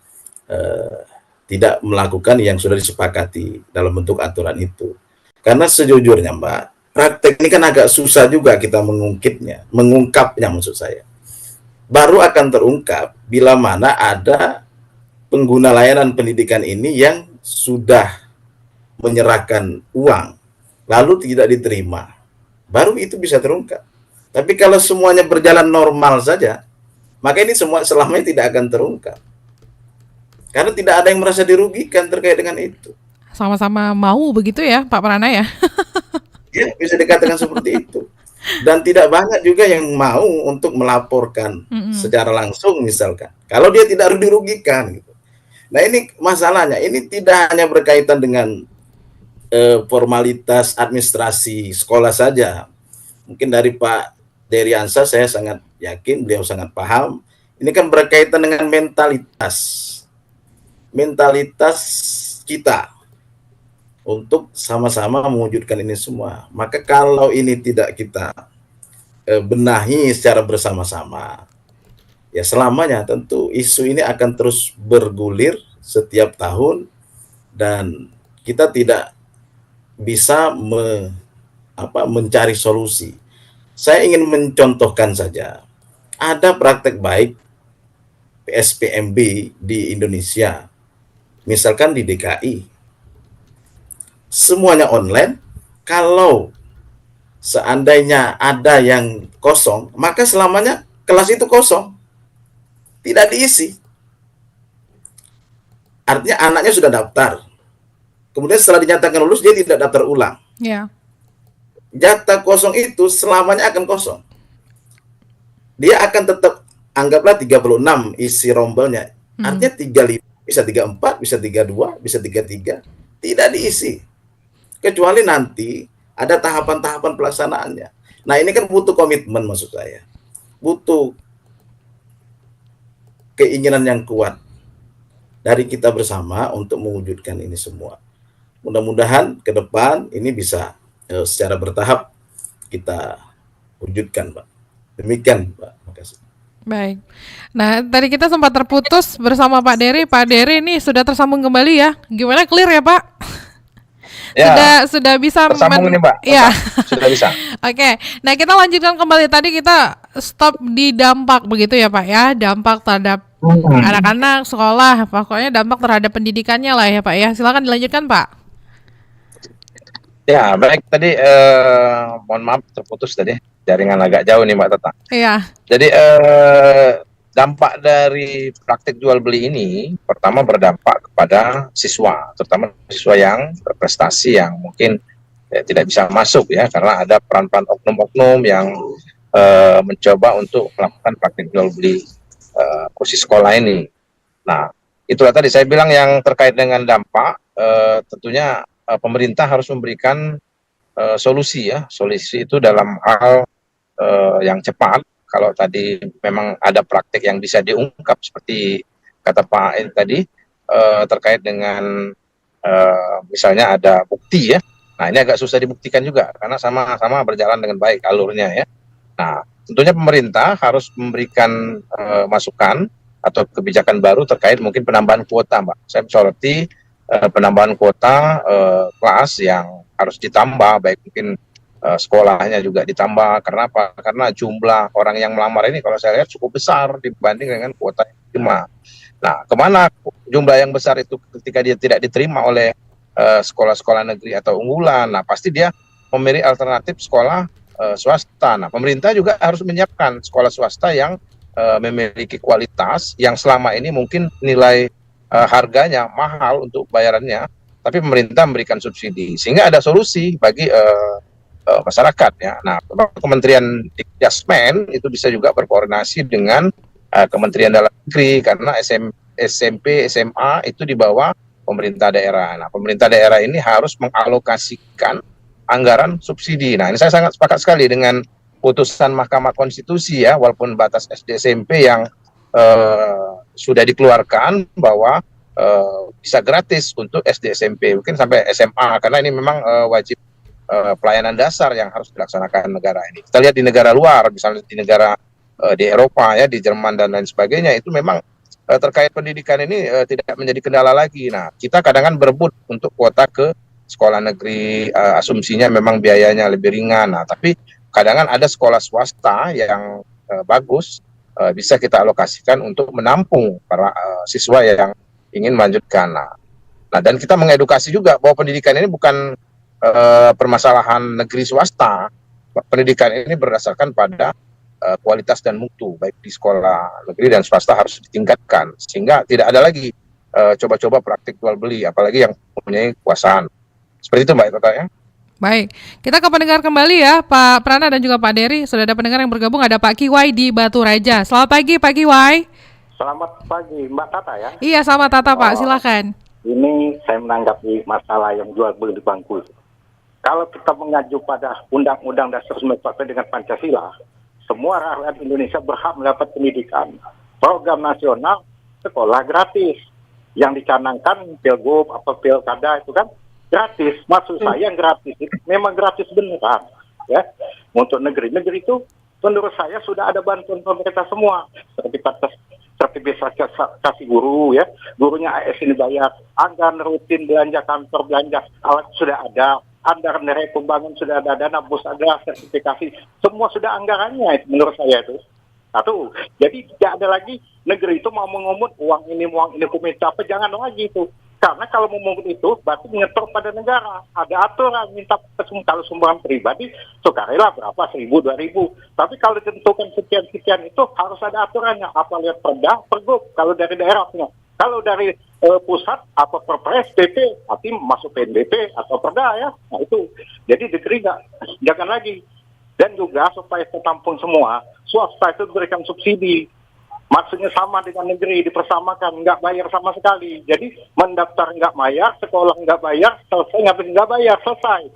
B: tidak melakukan yang sudah disepakati dalam bentuk aturan itu. Karena sejujurnya Mbak, praktek ini kan agak susah juga kita mengungkapnya maksud saya. Baru akan terungkap bila mana ada pengguna layanan pendidikan ini yang sudah menyerahkan uang lalu tidak diterima. Baru itu bisa terungkap. Tapi kalau semuanya berjalan normal saja, maka ini semua selamanya tidak akan terungkap. Karena tidak ada yang merasa dirugikan terkait dengan itu.
A: Sama-sama mau begitu ya, Pak Prana ya?
B: Ya, bisa dikatakan seperti itu. Dan tidak banyak juga yang mau untuk melaporkan secara langsung misalkan. Kalau dia tidak dirugikan gitu. Nah ini masalahnya, ini tidak hanya berkaitan dengan formalitas administrasi sekolah saja. Mungkin dari Pak Dery Ansar saya sangat yakin beliau sangat paham. Ini kan berkaitan dengan mentalitas kita untuk sama-sama mewujudkan ini semua. Maka kalau ini tidak kita benahi secara bersama-sama, ya selamanya tentu isu ini akan terus bergulir setiap tahun dan kita tidak bisa mencari solusi. Saya ingin mencontohkan saja, ada praktek baik SPMB di Indonesia, misalkan di DKI. Semuanya online, kalau seandainya ada yang kosong, maka selamanya kelas itu kosong, tidak diisi. Artinya anaknya sudah daftar, kemudian setelah dinyatakan lulus dia tidak daftar ulang.
A: Ya.
B: Jatah kosong itu selamanya akan kosong. Dia akan tetap, anggaplah 36 isi rombelnya. Artinya 35, bisa 34, bisa 32, bisa 33, tidak diisi. Kecuali nanti ada tahapan-tahapan pelaksanaannya. Nah, ini kan butuh komitmen maksud saya. Butuh keinginan yang kuat dari kita bersama untuk mewujudkan ini semua. Mudah-mudahan ke depan ini bisa secara bertahap kita wujudkan, Pak. Demikian, Pak. Makasih.
A: Baik. Nah, tadi kita sempat terputus bersama Pak Dery. Pak Dery ini sudah tersambung kembali ya. Gimana, clear ya, Pak?
C: Ya,
A: sudah bisa
C: tersambung ini, Mbak.
A: Ya.
C: Sudah bisa.
A: Oke. Nah, kita lanjutkan kembali. Tadi kita stop di dampak begitu ya, Pak ya. Dampak terhadap anak-anak, sekolah, pokoknya dampak terhadap pendidikannya lah ya, Pak ya. Silakan dilanjutkan, Pak.
C: Ya, baik. Tadi mohon maaf terputus tadi. Jaringan agak jauh nih, Mbak Tata.
A: Iya.
C: Jadi dampak dari praktik jual beli ini pertama berdampak kepada siswa, terutama siswa yang berprestasi yang mungkin tidak bisa masuk ya karena ada peran-peran oknum-oknum yang mencoba untuk melakukan praktik jual beli kursi sekolah ini. Nah, itulah tadi saya bilang yang terkait dengan dampak tentunya pemerintah harus memberikan solusi ya. Solusi itu dalam hal yang cepat. Kalau tadi memang ada praktek yang bisa diungkap seperti kata Pak Ed tadi terkait dengan misalnya ada bukti ya. Nah, ini agak susah dibuktikan juga karena sama-sama berjalan dengan baik alurnya ya. Nah, tentunya pemerintah harus memberikan masukan atau kebijakan baru terkait mungkin penambahan kuota, Mbak. Saya menyoroti penambahan kuota kelas yang harus ditambah, baik mungkin sekolahnya juga ditambah. Karena apa? Karena jumlah orang yang melamar ini kalau saya lihat cukup besar dibanding dengan kuota yang diterima. Nah, kemana jumlah yang besar itu ketika dia tidak diterima oleh sekolah-sekolah negeri atau unggulan? Nah, pasti dia memilih alternatif sekolah swasta. Nah, pemerintah juga harus menyiapkan sekolah swasta yang memiliki kualitas yang selama ini mungkin nilai harganya mahal untuk bayarannya, tapi pemerintah memberikan subsidi sehingga ada solusi bagi masyarakat ya. Nah, Kementerian Dikdasmen itu bisa juga berkoordinasi dengan Kementerian Dalam Negeri karena SMP, SMA itu di bawah pemerintah daerah. Nah, pemerintah daerah ini harus mengalokasikan anggaran subsidi. Nah, ini saya sangat sepakat sekali dengan putusan Mahkamah Konstitusi ya, walaupun batas SD SMP yang sudah dikeluarkan bahwa bisa gratis untuk SD SMP, mungkin sampai SMA karena ini memang wajib pelayanan dasar yang harus dilaksanakan negara ini. Kita lihat di negara luar, misalnya di negara di Eropa ya, di Jerman dan lain sebagainya, itu memang terkait pendidikan ini tidak menjadi kendala lagi. Nah, kita kadang-kadang berebut untuk kuota ke sekolah negeri, asumsinya memang biayanya lebih ringan. Nah, tapi kadang-kadang ada sekolah swasta yang bagus, bisa kita alokasikan untuk menampung para siswa yang ingin melanjutkan. Nah, dan kita mengedukasi juga bahwa pendidikan ini bukan permasalahan negeri swasta. Pendidikan ini berdasarkan pada kualitas dan mutu, baik di sekolah negeri dan swasta harus ditingkatkan sehingga tidak ada lagi coba-coba praktik jual beli, apalagi yang mempunyai kekuasaan. Seperti itu, Mbak Tata ya.
A: Baik, kita ke pendengar kembali ya, Pak Prana dan juga Pak Dery. Sudah ada pendengar yang bergabung, ada Pak Kiwai di Batu Raja. Selamat pagi, Pak Kiwai.
G: Selamat pagi, Mbak Tata ya.
A: Iya, selamat Tata, Pak. Silakan.
G: Ini saya menanggapi masalah yang jual beli bangku. Kalau kita mengacu pada Undang-Undang Dasar 1945 dengan Pancasila, semua rakyat Indonesia berhak mendapat pendidikan. Program nasional sekolah gratis yang dicanangkan Pilgub atau Pilkada itu kan gratis. Maksud saya gratis itu memang gratis beneran ya. Untuk negeri itu menurut saya sudah ada bantuan pemerintah semua seperti bisa kasih guru ya, gurunya AS ini bayar, anggaran rutin belanja kantor belanja alat sudah ada, anggaran dari pembangunan sudah ada, dana bos ada, sertifikasi semua sudah anggarannya itu menurut saya itu. Satu, jadi tidak ada lagi negeri itu mau mengumut uang ini pemerintah apa, jangan lagi itu. Karena kalau memungut itu berarti menyetor pada negara. Ada aturan minta kalau sumbangan pribadi sukarela berapa 1.000 2.000. Tapi kalau ditentukan sekian itu harus ada aturannya. Apa lihat perda, pergub kalau dari daerah punya. Kalau dari pusat apa Perpres, PP, nanti masuk PNBP atau Perda ya. Nah itu, jadi negeri jangan lagi. Dan juga supaya tertampung semua, swasta itu diberikan subsidi. Maksudnya sama dengan negeri, dipersamakan, nggak bayar sama sekali. Jadi mendaftar nggak bayar, sekolah nggak bayar, selesai nggak bayar, selesai.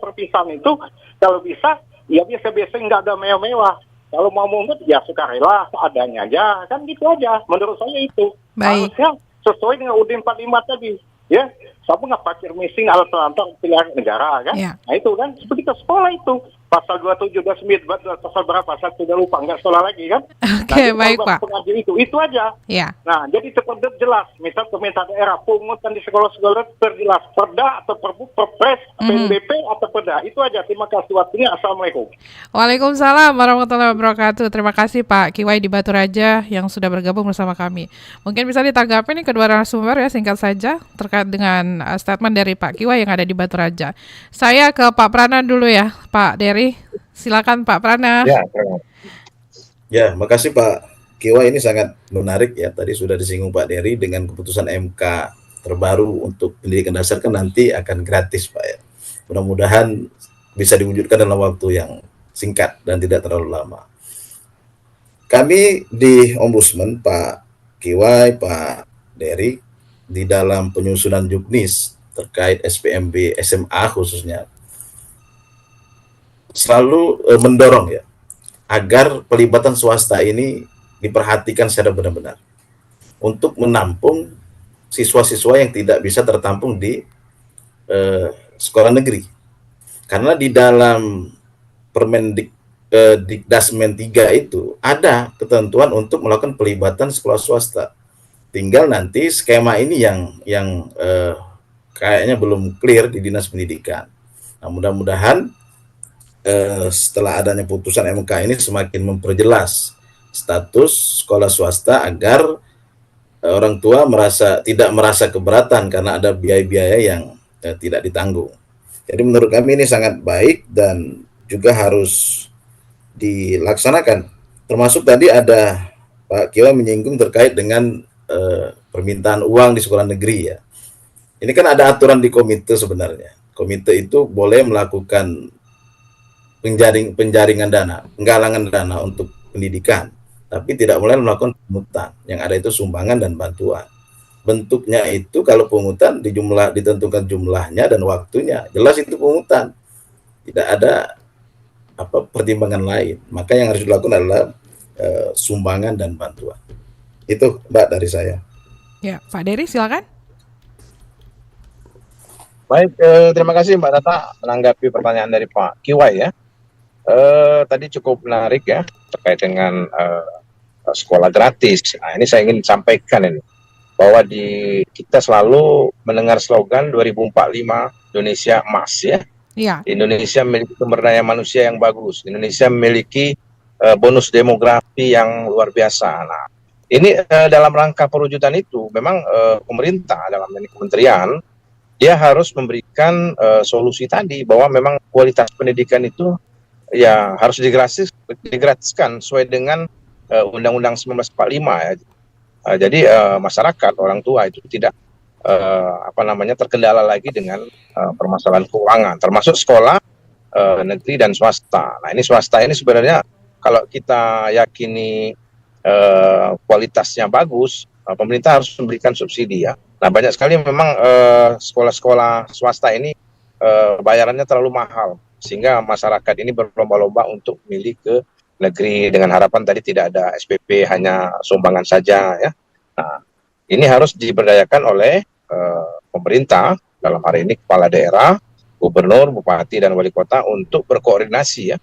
G: Perpisahan itu kalau bisa, ya biasa-biasa nggak ada mewah-mewah. Kalau mau mungut, ya sukarela, seadanya aja. Kan gitu aja, menurut saya itu.
A: Baik.
G: Harusnya sesuai dengan UUD 45 tadi. Ya, sama nggak parkir missing alat pelantar pilihan negara kan?
A: Ya.
G: Nah itu kan, seperti ke sekolah itu. Pasal 27, 29, pasal berapa? Saya sudah lupa, nggak sekolah lagi kan?
A: Oke, baik Pak.
G: Pengajian itu aja.
A: Ya.
G: Nah, jadi cepat jelas. Misal pemerintah daerah pungutan di sekolah-sekolah terjelas. Perda atau Perpres, PNBP atau Perda. Itu aja. Terima kasih waktunya. Assalamualaikum.
A: Waalaikumsalam warahmatullahi wabarakatuh. Terima kasih Pak Kiwai di Batu Raja yang sudah bergabung bersama kami. Mungkin bisa ditanggapi nih kedua narasumber ya, singkat saja terkait dengan statement dari Pak Kiwai yang ada di Batu Raja. Saya ke Pak Prana dulu ya, Pak Dery. Silakan Pak Prana.
B: Ya, makasih Pak Kiwai, ini sangat menarik ya. Tadi sudah disinggung Pak Dery dengan keputusan MK terbaru untuk pendidikan dasar kan nanti akan gratis Pak ya. Mudah-mudahan bisa diwujudkan dalam waktu yang singkat dan tidak terlalu lama. Kami di Ombudsman, Pak Kiwai, Pak Dery, di dalam penyusunan juknis terkait SPMB SMA khususnya, selalu mendorong ya agar pelibatan swasta ini diperhatikan secara benar-benar untuk menampung siswa-siswa yang tidak bisa tertampung di sekolah negeri. Karena di dalam Dikdasmen 3 itu ada ketentuan untuk melakukan pelibatan sekolah swasta. Tinggal nanti skema ini yang kayaknya belum clear di Dinas Pendidikan. Nah, mudah-mudahan setelah adanya putusan MK ini semakin memperjelas status sekolah swasta agar orang tua tidak merasa keberatan karena ada biaya-biaya yang tidak ditanggung. Jadi menurut kami ini sangat baik dan juga harus dilaksanakan. Termasuk tadi ada Pak Kiwai menyinggung terkait dengan permintaan uang di sekolah negeri ya. Ini kan ada aturan di komite sebenarnya. Komite itu boleh melakukan penjaringan dana, penggalangan dana untuk pendidikan, tapi tidak boleh melakukan pungutan. Yang ada itu sumbangan dan bantuan. Bentuknya itu kalau pungutan ditentukan jumlahnya dan waktunya, jelas itu pungutan. Tidak ada pertimbangan lain. Maka yang harus dilakukan adalah sumbangan dan bantuan. Itu Mbak dari saya.
A: Ya, Pak Dery silakan.
C: Baik, terima kasih Mbak Tata menanggapi pertanyaan dari Pak Kiwai ya. Tadi cukup menarik ya terkait dengan sekolah gratis. Nah, ini saya ingin sampaikan ini bahwa kita selalu mendengar slogan 2045 Indonesia Emas ya.
A: Iya.
C: Indonesia memiliki sumber daya manusia yang bagus. Indonesia memiliki bonus demografi yang luar biasa. Nah, ini dalam rangka perwujudan itu memang pemerintah dalam ini kementerian dia harus memberikan solusi tadi bahwa memang kualitas pendidikan itu ya harus digratiskan sesuai dengan Undang-Undang 1945 ya. Jadi masyarakat, orang tua itu tidak terkendala lagi dengan permasalahan keuangan, termasuk sekolah negeri dan swasta. Nah, ini swasta ini sebenarnya kalau kita yakini kualitasnya bagus, pemerintah harus memberikan subsidi ya. Nah, banyak sekali memang sekolah-sekolah swasta ini bayarannya terlalu mahal, sehingga masyarakat ini berlomba-lomba untuk milih ke negeri dengan harapan tadi tidak ada SPP, hanya sumbangan saja ya. Nah, ini harus diberdayakan oleh pemerintah, dalam hari ini kepala daerah, gubernur, bupati, dan wali kota untuk berkoordinasi ya,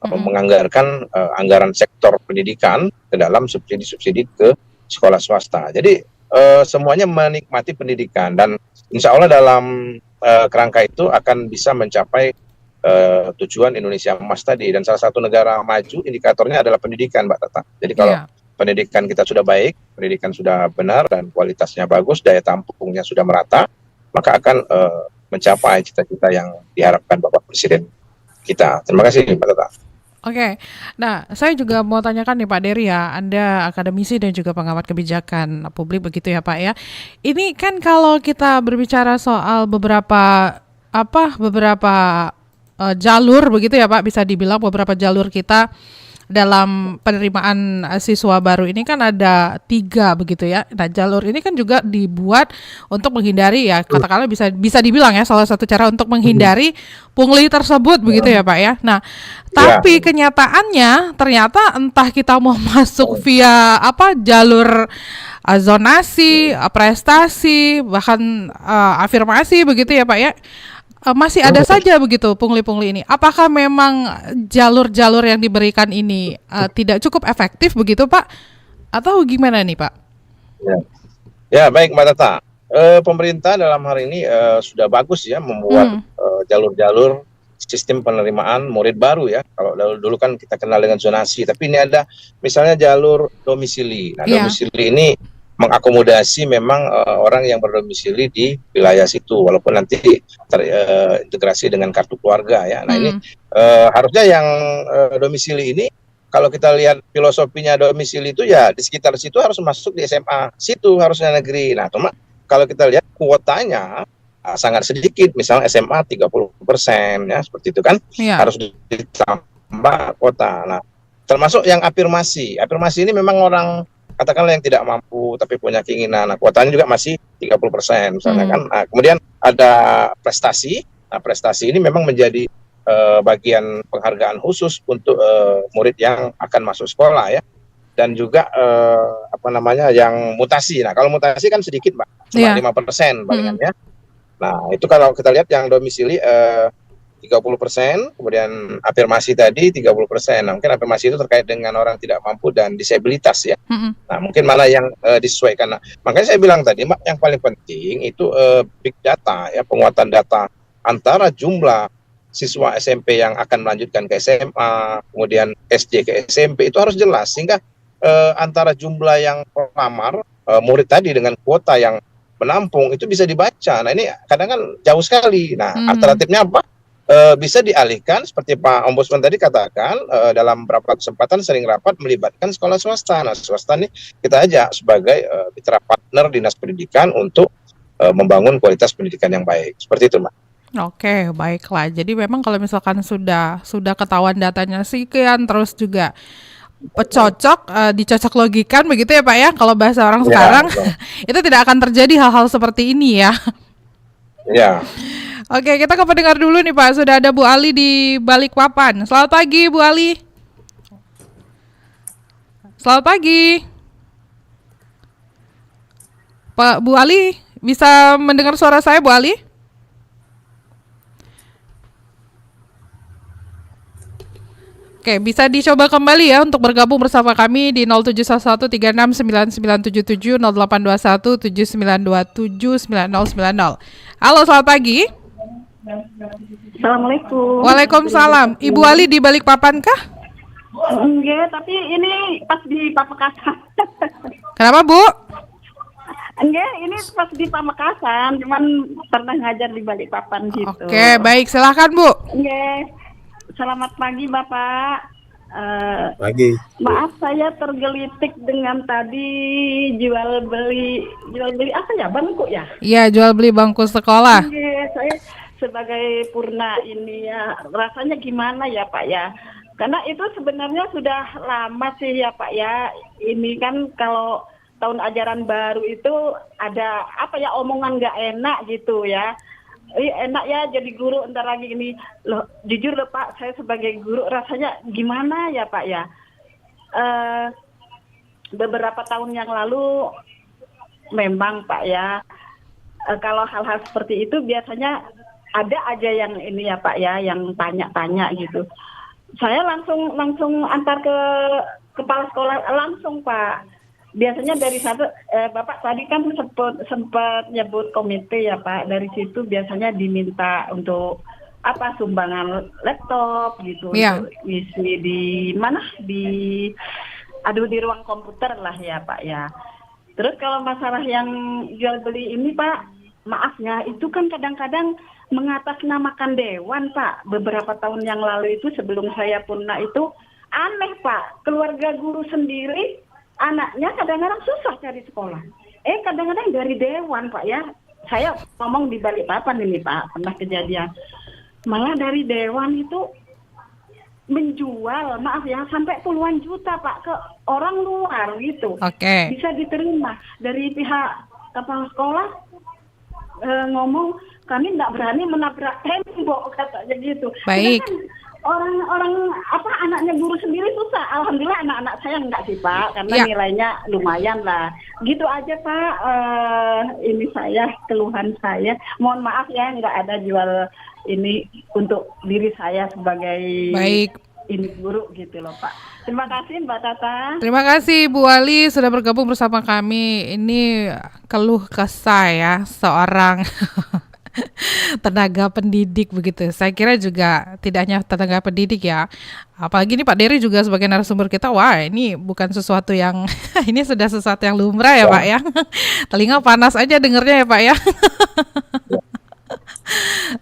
C: menganggarkan anggaran sektor pendidikan ke dalam subsidi-subsidi ke sekolah swasta. Jadi semuanya menikmati pendidikan dan insya Allah dalam kerangka itu akan bisa mencapai tujuan Indonesia Emas tadi. Dan salah satu negara maju indikatornya adalah pendidikan, Mbak Tata. Jadi kalau pendidikan kita sudah baik, pendidikan sudah benar dan kualitasnya bagus, daya tampungnya sudah merata, maka akan mencapai cita-cita yang diharapkan Bapak Presiden kita. Terima kasih, Mbak Tata.
A: Oke, nah saya juga mau tanyakan nih Pak Dery ya, Anda akademisi dan juga pengamat kebijakan publik begitu ya Pak ya. Ini kan kalau kita berbicara soal beberapa jalur begitu ya Pak, bisa dibilang beberapa jalur kita dalam penerimaan siswa baru ini kan ada 3 begitu ya. Nah jalur ini kan juga dibuat untuk menghindari ya, katakanlah bisa dibilang ya salah satu cara untuk menghindari pungli tersebut begitu ya Pak ya. Nah tapi kenyataannya ternyata entah kita mau masuk via jalur zonasi, prestasi, bahkan afirmasi begitu ya Pak ya. Masih ada saja begitu pungli-pungli ini. Apakah memang jalur-jalur yang diberikan ini tidak cukup efektif begitu Pak? Atau gimana nih Pak?
C: Ya baik Mbak Tata. Pemerintah dalam hal ini sudah bagus ya membuat jalur-jalur sistem penerimaan murid baru ya. Kalau dulu kan kita kenal dengan zonasi, tapi ini ada misalnya jalur domisili. Nah domisili ini mengakomodasi memang orang yang berdomisili di wilayah situ, walaupun nanti terintegrasi dengan kartu keluarga ya. Nah ini harusnya yang domisili ini, kalau kita lihat filosofinya domisili itu ya di sekitar situ harus masuk di SMA situ harusnya negeri. Nah cuma kalau kita lihat kuotanya sangat sedikit, misalnya SMA 30% ya seperti itu kan, harus ditambah kuota. Nah termasuk yang afirmasi ini memang orang katakanlah yang tidak mampu tapi punya keinginan. Nah, kuotanya juga masih 30% misalnya kan. Nah, kemudian ada prestasi. Nah, prestasi ini memang menjadi bagian penghargaan khusus untuk murid yang akan masuk sekolah ya. Dan juga yang mutasi. Nah, kalau mutasi kan sedikit, Mbak. Cuma 5% palingannya. Nah, itu kalau kita lihat yang domisili 30%, kemudian afirmasi tadi 30%. Nah, mungkin afirmasi itu terkait dengan orang tidak mampu dan disabilitas ya. Nah, mungkin mana yang disesuaikan. Nah, makanya saya bilang tadi, Mbak, yang paling penting itu big data ya, penguatan data antara jumlah siswa SMP yang akan melanjutkan ke SMA, kemudian SD ke SMP itu harus jelas sehingga antara jumlah yang pelamar murid tadi dengan kuota yang menampung itu bisa dibaca. Nah, ini kadang kan jauh sekali. Nah, alternatifnya apa? Bisa dialihkan seperti Pak Ombudsman tadi katakan, dalam beberapa kesempatan sering rapat melibatkan sekolah swasta. Nah, swasta ini kita ajak sebagai mitra partner dinas pendidikan untuk membangun kualitas pendidikan yang baik. Seperti itu, Mbak.
A: Oke, baiklah. Jadi memang kalau misalkan sudah ketahuan datanya sekian, terus juga dicocok logikan begitu ya Pak ya, kalau bahasa orang sekarang itu tidak akan terjadi hal-hal seperti ini ya.
C: Ya.
A: Oke, kita ke pendengar dulu nih Pak. Sudah ada Bu Ali di Balikpapan. Selamat pagi Bu Ali. Selamat pagi. Pak Bu Ali, bisa mendengar suara saya Bu Ali? Oke, bisa dicoba kembali ya untuk bergabung bersama kami di 0711369977, 082179279090. Halo, selamat pagi.
H: Assalamualaikum.
A: Waalaikumsalam. Ibu Ali di Balikpapan kah?
H: Enggak, tapi ini pas di Pamekasan.
A: Kenapa, Bu?
H: Enggak, ini pas di Pamekasan, cuman pernah ngajar di Balikpapan gitu.
A: Oke, baik, silahkan Bu.
H: Enggak. Selamat pagi Bapak.
B: Pagi.
H: Maaf saya tergelitik dengan tadi jual beli apa ya, bangku ya?
A: Iya, jual beli bangku sekolah.
H: Iya, saya sebagai purna ini ya rasanya gimana ya Pak ya? Karena itu sebenarnya sudah lama sih ya Pak ya. Ini kan kalau tahun ajaran baru itu ada omongan nggak enak gitu ya. Enak ya jadi guru entar lagi ini loh, jujur loh Pak, saya sebagai guru rasanya gimana ya Pak ya, beberapa tahun yang lalu memang Pak ya, kalau hal-hal seperti itu biasanya ada aja yang ini ya Pak ya, yang tanya-tanya gitu. Saya langsung antar ke kepala sekolah langsung Pak. Biasanya dari satu, Bapak tadi kan sempat nyebut komite ya Pak. Dari situ biasanya diminta untuk sumbangan laptop gitu, untuk isi di mana di ruang komputer lah ya Pak ya. Terus kalau masalah yang jual beli ini Pak, maafnya itu kan kadang-kadang mengatasnamakan dewan, Pak. Beberapa tahun yang lalu itu sebelum saya punah itu aneh, Pak. Keluarga guru sendiri anaknya kadang-kadang susah cari sekolah. Kadang-kadang dari dewan, Pak ya. Saya ngomong di Balikpapan ini, Pak, pernah kejadian. Malah dari dewan itu menjual, maaf ya, sampai puluhan juta, Pak, ke orang luar gitu.
A: Oke.
H: Bisa diterima dari pihak kepala sekolah ngomong kami tidak berani menabrak tembok, katanya gitu.
A: Baik.
H: Sedangkan orang-orang anaknya guru sendiri susah. Alhamdulillah anak-anak saya enggak sih, Pak, karena
A: Ya.
H: nilainya lumayan lah. Gitu aja, Pak. Ini saya keluhan saya. Mohon maaf ya enggak ada jual ini untuk diri saya sebagai
A: Baik.
H: ini guru gitu loh, Pak. Terima kasih Mbak Tata.
A: Terima kasih Bu Ali sudah bergabung bersama kami. Ini keluh kesah ya seorang tenaga pendidik begitu. Saya kira juga tidak hanya tenaga pendidik ya. Apalagi ini Pak Dery juga sebagai narasumber kita. Wah, ini bukan sesuatu yang ini sudah sesuatu yang lumrah ya Pak ya. Telinga panas aja dengernya ya Pak ya.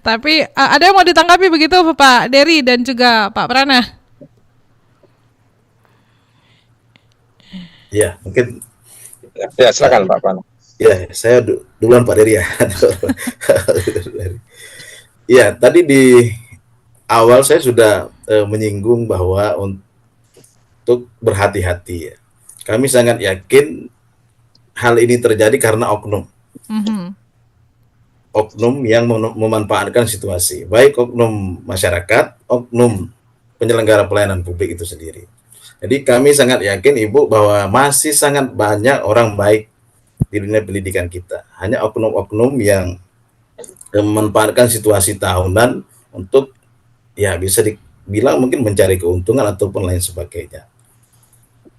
A: Tapi ada yang mau ditanggapi begitu Pak Dery dan juga Pak Prana?
B: Ya, mungkin
C: Ya, silakan Pak Pan.
B: ya saya duluan Pak Dery ya. Ya, tadi di awal saya sudah menyinggung bahwa untuk berhati-hati ya. Kami sangat yakin hal ini terjadi karena oknum. Oknum yang memanfaatkan situasi, baik oknum masyarakat, oknum penyelenggara pelayanan publik itu sendiri. Jadi kami sangat yakin Ibu bahwa masih sangat banyak orang baik di dunia pendidikan kita. Hanya oknum-oknum yang memanfaatkan situasi tahunan untuk ya bisa dibilang mungkin mencari keuntungan ataupun lain sebagainya.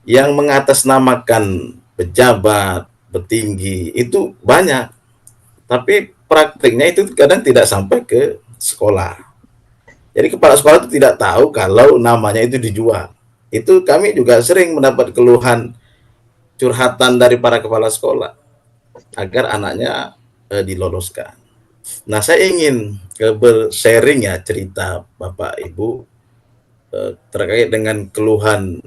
B: Yang mengatasnamakan pejabat, petinggi itu banyak. Tapi praktiknya itu kadang tidak sampai ke sekolah. Jadi kepala sekolah itu tidak tahu kalau namanya itu dijual. Itu kami juga sering mendapat keluhan curhatan dari para kepala sekolah agar anaknya diloloskan. Nah, saya ingin bersharing ya cerita Bapak Ibu terkait dengan keluhan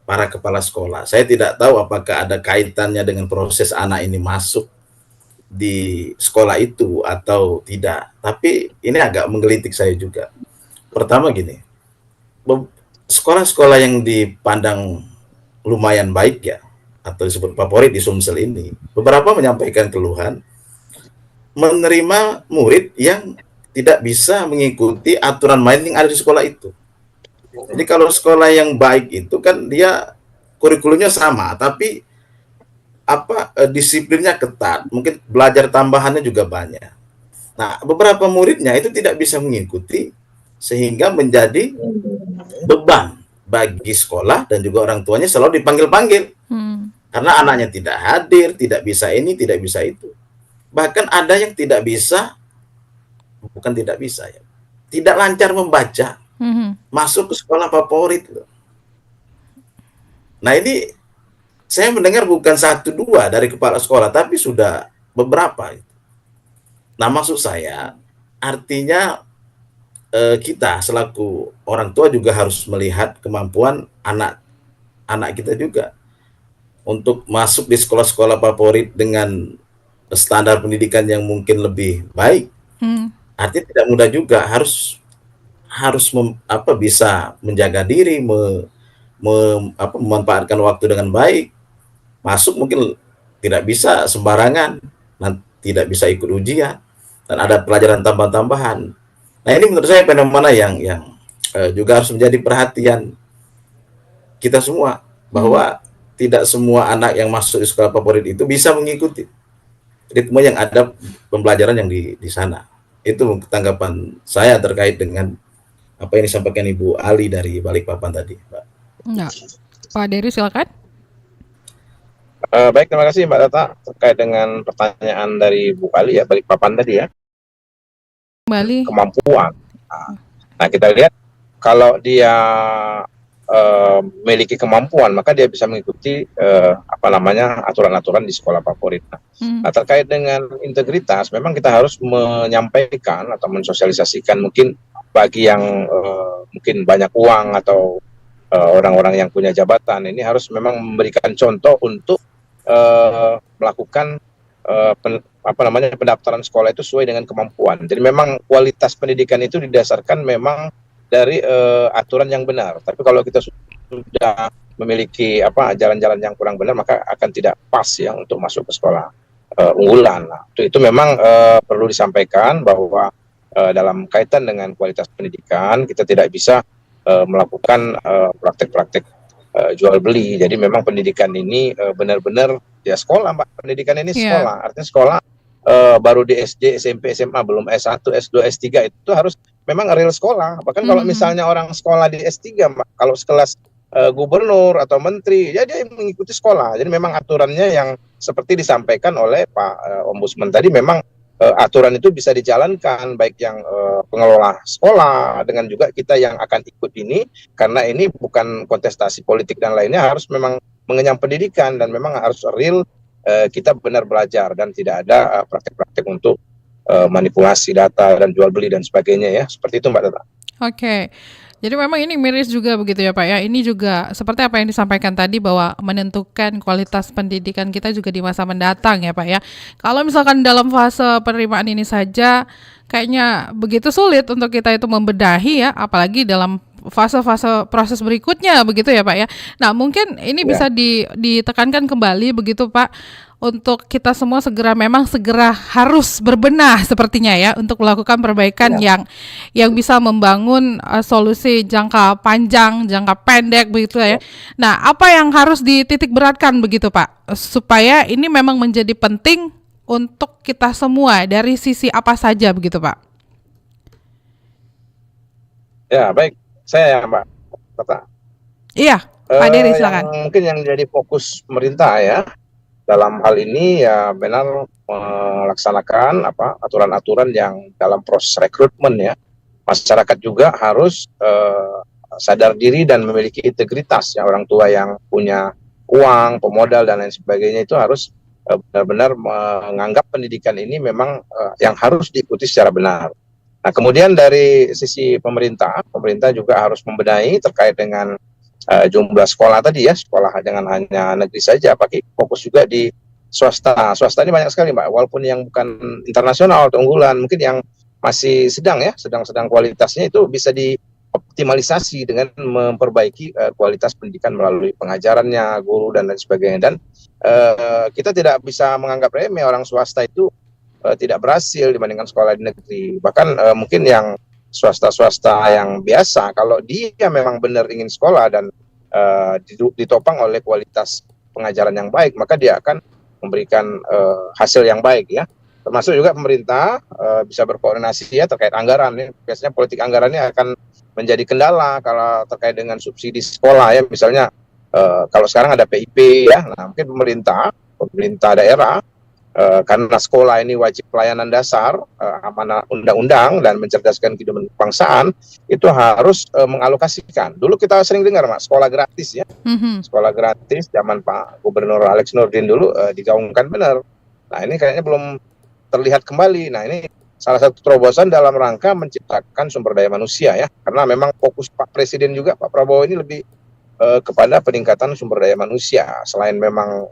B: para kepala sekolah. Saya tidak tahu apakah ada kaitannya dengan proses anak ini masuk di sekolah itu atau tidak. Tapi ini agak menggelitik saya juga. Pertama gini, sekolah-sekolah yang dipandang lumayan baik ya, atau disebut favorit di Sumsel ini, beberapa menyampaikan keluhan menerima murid yang tidak bisa mengikuti aturan main yang ada di sekolah itu. Jadi kalau sekolah yang baik itu kan dia kurikulumnya sama, tapi disiplinnya ketat, mungkin belajar tambahannya juga banyak. Nah, beberapa muridnya itu tidak bisa mengikuti sehingga menjadi beban bagi sekolah dan juga orang tuanya selalu dipanggil-panggil. Karena anaknya tidak hadir, tidak bisa ini, tidak bisa itu. Bahkan ada yang tidak bisa, bukan tidak bisa ya, tidak lancar membaca, masuk ke sekolah favorit. Nah ini saya mendengar bukan 1-2 dari kepala sekolah, tapi sudah beberapa. Nah maksud saya, artinya kita selaku orang tua juga harus melihat kemampuan anak kita juga untuk masuk di sekolah-sekolah favorit dengan standar pendidikan yang mungkin lebih baik. Artinya tidak mudah juga, harus bisa menjaga diri, memanfaatkan waktu dengan baik. Masuk mungkin tidak bisa sembarangan, tidak bisa ikut ujian, dan ada pelajaran tambahan-tambahan. Nah ini menurut saya fenomena yang juga harus menjadi perhatian kita semua, bahwa tidak semua anak yang masuk di sekolah favorit itu bisa mengikuti ritme yang ada pembelajaran yang di sana. Itu tanggapan saya terkait dengan apa yang disampaikan Ibu Ali dari Balikpapan tadi, Pak.
A: Enggak. Pak Dery silakan.
C: Baik, terima kasih Mbak Tata terkait dengan pertanyaan dari Bu Ali ya, Balikpapan tadi ya.
A: Kembali.
C: Kemampuan. Nah, kita lihat kalau dia memiliki kemampuan, maka dia bisa mengikuti aturan-aturan di sekolah favorit. Nah, terkait dengan integritas, memang kita harus menyampaikan atau mensosialisasikan mungkin bagi yang mungkin banyak uang atau orang-orang yang punya jabatan, ini harus memang memberikan contoh untuk melakukan pendaftaran sekolah itu sesuai dengan kemampuan. Jadi memang kualitas pendidikan itu didasarkan memang dari aturan yang benar. Tapi kalau kita sudah memiliki jalan-jalan yang kurang benar, maka akan tidak pas ya untuk masuk ke sekolah unggulan. Nah, itu memang perlu disampaikan bahwa dalam kaitan dengan kualitas pendidikan kita tidak bisa melakukan praktek-praktek jual beli. Jadi memang pendidikan ini benar-benar ya sekolah, Mbak. Pendidikan ini sekolah. Artinya sekolah baru di SD, SMP, SMA, belum S1, S2, S3 itu harus memang real sekolah. Bahkan kalau misalnya orang sekolah di S3, Mbak, kalau sekelas gubernur atau menteri, ya dia mengikuti sekolah. Jadi memang aturannya yang seperti disampaikan oleh Pak Ombudsman tadi, memang aturan itu bisa dijalankan, baik yang pengelola sekolah dengan juga kita yang akan ikut ini, karena ini bukan kontestasi politik dan lainnya, harus memang mengenyam pendidikan dan memang harus real, kita benar belajar dan tidak ada praktek-praktek untuk manipulasi data dan jual beli dan sebagainya ya, seperti itu Mbak Tata.
A: Oke. Jadi memang ini miris juga begitu ya Pak ya. Ini juga seperti apa yang disampaikan tadi bahwa menentukan kualitas pendidikan kita juga di masa mendatang ya Pak ya. Kalau misalkan dalam fase penerimaan ini saja kayaknya begitu sulit untuk kita itu membedahi ya, apalagi dalam fase-fase proses berikutnya begitu ya Pak ya. Nah mungkin ini bisa ditekankan kembali begitu Pak, untuk kita semua segera harus berbenah sepertinya ya untuk melakukan perbaikan yang bisa membangun solusi jangka panjang, jangka pendek begitu ya. Nah, apa yang harus dititik beratkan begitu Pak supaya ini memang menjadi penting untuk kita semua dari sisi apa saja begitu Pak?
C: Ya, baik. Saya Mbak Tata.
A: Iya, Pak Dery silakan.
C: Mungkin yang jadi fokus pemerintah ya dalam hal ini ya benar melaksanakan aturan-aturan yang dalam proses rekrutmen ya. Masyarakat juga harus sadar diri dan memiliki integritas ya. Orang tua yang punya uang, pemodal dan lain sebagainya itu harus benar-benar menganggap pendidikan ini memang yang harus diikuti secara benar. Nah, kemudian dari sisi pemerintah juga harus membenahi terkait dengan jumlah sekolah tadi ya, sekolah jangan hanya negeri saja, pakai fokus juga di swasta. Swasta ini banyak sekali Mbak, walaupun yang bukan internasional atau unggulan, mungkin yang masih sedang kualitasnya itu bisa dioptimalisasi dengan memperbaiki kualitas pendidikan melalui pengajarannya, guru dan lain sebagainya. Dan kita tidak bisa menganggap remeh orang swasta itu tidak berhasil dibandingkan sekolah di negeri. Bahkan mungkin yang swasta-swasta yang biasa, kalau dia memang benar ingin sekolah dan ditopang oleh kualitas pengajaran yang baik, maka dia akan memberikan hasil yang baik ya. Termasuk juga pemerintah bisa berkoordinasi ya terkait anggaran ya. Biasanya politik anggarannya akan menjadi kendala kalau terkait dengan subsidi sekolah ya. Misalnya kalau sekarang ada PIP ya, nah mungkin pemerintah daerah karena sekolah ini wajib pelayanan dasar, amanah undang-undang dan mencerdaskan kehidupan kebangsaan, itu harus mengalokasikan. Dulu kita sering dengar, Mas, sekolah gratis ya. Sekolah gratis zaman Pak Gubernur Alex Nurdin dulu digaungkan benar. Nah, ini kayaknya belum terlihat kembali. Nah, ini salah satu terobosan dalam rangka menciptakan sumber daya manusia ya. Karena memang fokus Pak Presiden juga, Pak Prabowo ini lebih kepada peningkatan sumber daya manusia. Selain memang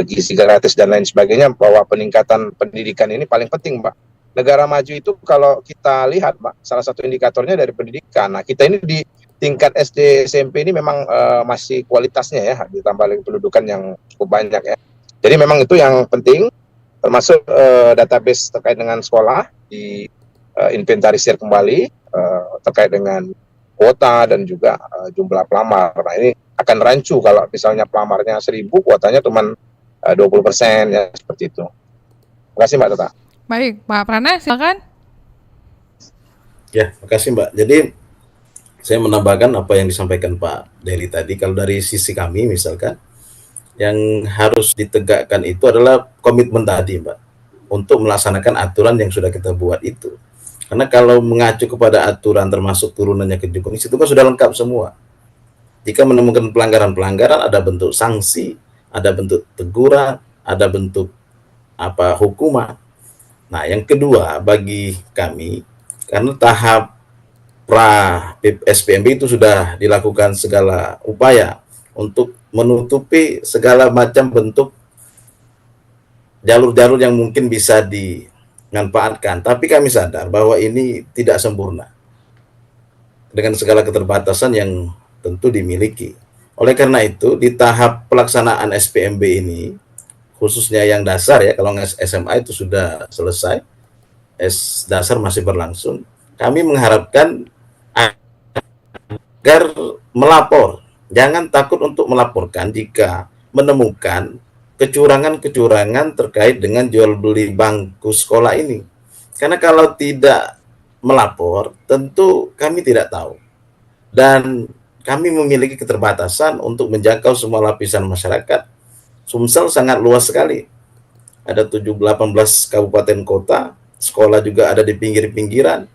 C: gizi gratis dan lain sebagainya, bahwa peningkatan pendidikan ini paling penting, Mbak. Negara maju itu kalau kita lihat, Mbak, salah satu indikatornya dari pendidikan. Nah, kita ini di tingkat SD, SMP ini memang masih kualitasnya ya, ditambah lagi pendudukan yang cukup banyak ya. Jadi memang itu yang penting, termasuk database terkait dengan sekolah, di inventarisir kembali terkait dengan kuota dan juga jumlah pelamar. Nah, ini akan rancu kalau misalnya pelamarnya 1.000, kuotanya cuma 20% ya, seperti itu. Terima kasih Mbak Tata.
A: Baik, Pak Prana silakan.
B: Ya, makasih Mbak. Jadi saya menambahkan apa yang disampaikan Pak Dery tadi. Kalau dari sisi kami misalkan, yang harus ditegakkan itu adalah komitmen tadi Mbak, untuk melaksanakan aturan yang sudah kita buat itu. Karena kalau mengacu kepada aturan termasuk turunannya ke Jokowi, itu kan sudah lengkap semua. Jika menemukan pelanggaran-pelanggaran, ada bentuk sanksi, ada bentuk teguran, ada bentuk hukuman. Nah, yang kedua bagi kami, karena tahap pra SPMB itu sudah dilakukan segala upaya untuk menutupi segala macam bentuk jalur-jalur yang mungkin bisa dimanfaatkan. Tapi kami sadar bahwa ini tidak sempurna dengan segala keterbatasan yang tentu dimiliki. Oleh karena itu, di tahap pelaksanaan SPMB ini, khususnya yang dasar ya, kalau SMA itu sudah selesai, dasar masih berlangsung, kami mengharapkan agar melapor. Jangan takut untuk melaporkan jika menemukan kecurangan-kecurangan terkait dengan jual beli bangku sekolah ini. Karena kalau tidak melapor, tentu kami tidak tahu. Dan kami memiliki keterbatasan untuk menjangkau semua lapisan masyarakat. Sumsel sangat luas sekali. Ada 18 kabupaten kota, sekolah juga ada di pinggir-pinggiran.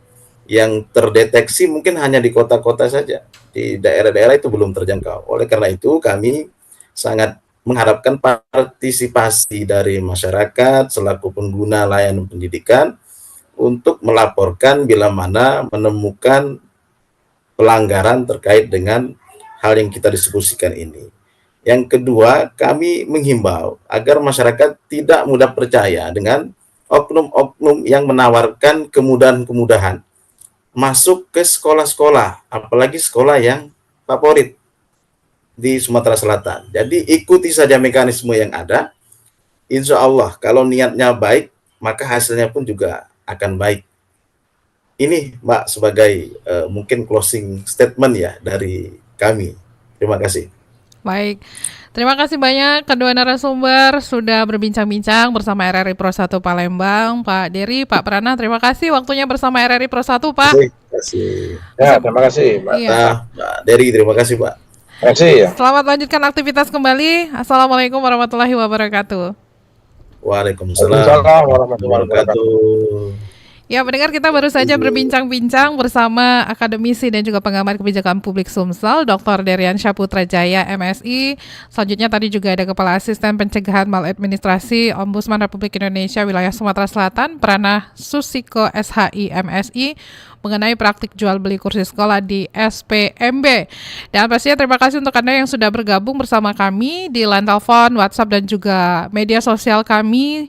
B: Yang terdeteksi mungkin hanya di kota-kota saja. Di daerah-daerah itu belum terjangkau. Oleh karena itu kami sangat mengharapkan partisipasi dari masyarakat selaku pengguna layanan pendidikan untuk melaporkan bila mana menemukan pelanggaran terkait dengan hal yang kita diskusikan ini. Yang kedua, kami menghimbau agar masyarakat tidak mudah percaya dengan oknum-oknum yang menawarkan kemudahan-kemudahan masuk ke sekolah-sekolah, apalagi sekolah yang favorit di Sumatera Selatan. Jadi ikuti saja mekanisme yang ada. Insya Allah kalau niatnya baik, maka hasilnya pun juga akan baik. Ini Mbak sebagai mungkin closing statement ya dari kami. Terima kasih.
A: Baik, terima kasih banyak kedua narasumber sudah berbincang-bincang bersama RRI Pro 1 Palembang, Pak Dery, Pak Prana. Terima kasih waktunya bersama RRI Pro 1, Pak.
B: Terima kasih.
C: Ya, terima kasih, Mbak.
A: Iya.
B: Mbak Dery, terima kasih, Pak.
C: Terima kasih ya.
A: Selamat lanjutkan aktivitas kembali. Assalamualaikum warahmatullahi wabarakatuh.
B: Waalaikumsalam warahmatullahi wabarakatuh.
A: Ya, pendengar, kita baru saja berbincang-bincang bersama akademisi dan juga pengamat kebijakan publik Sumsel, Dr. Deriansyah Putrajaya, MSI. Selanjutnya tadi juga ada Kepala Asisten Pencegahan Maladministrasi Ombudsman Republik Indonesia Wilayah Sumatera Selatan, Prana Susiko SHI, MSI, mengenai praktik jual beli kursi sekolah di SPMB. Dan pastinya terima kasih untuk Anda yang sudah bergabung bersama kami di line telepon, WhatsApp, dan juga media sosial kami.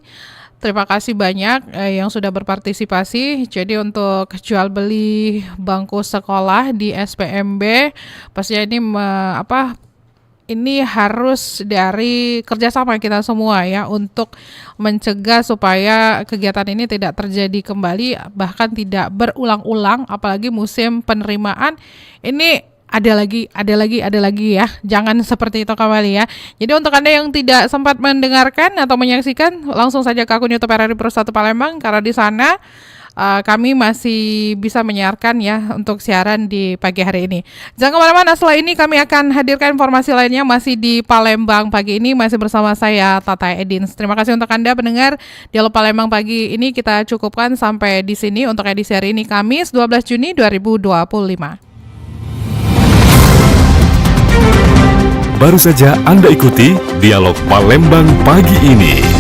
A: Terima kasih banyak yang sudah berpartisipasi. Jadi untuk jual beli bangku sekolah di SPMB, pastinya ini ini harus dari kerjasama kita semua ya untuk mencegah supaya kegiatan ini tidak terjadi kembali, bahkan tidak berulang-ulang, apalagi musim penerimaan ini ada lagi ya. Jangan seperti itu kembali ya. Jadi untuk Anda yang tidak sempat mendengarkan atau menyaksikan, langsung saja ke akun YouTube RRI Pro 1 Palembang, karena di sana kami masih bisa menyiarkan ya untuk siaran di pagi hari ini. Jangan kemana-mana, setelah ini kami akan hadirkan informasi lainnya masih di Palembang pagi ini, masih bersama saya Tata Edins. Terima kasih untuk Anda pendengar Dialog Palembang pagi ini. Kita cukupkan sampai di sini untuk edisi hari ini, Kamis 12 Juni 2025.
I: Baru saja Anda ikuti Dialog Palembang pagi ini.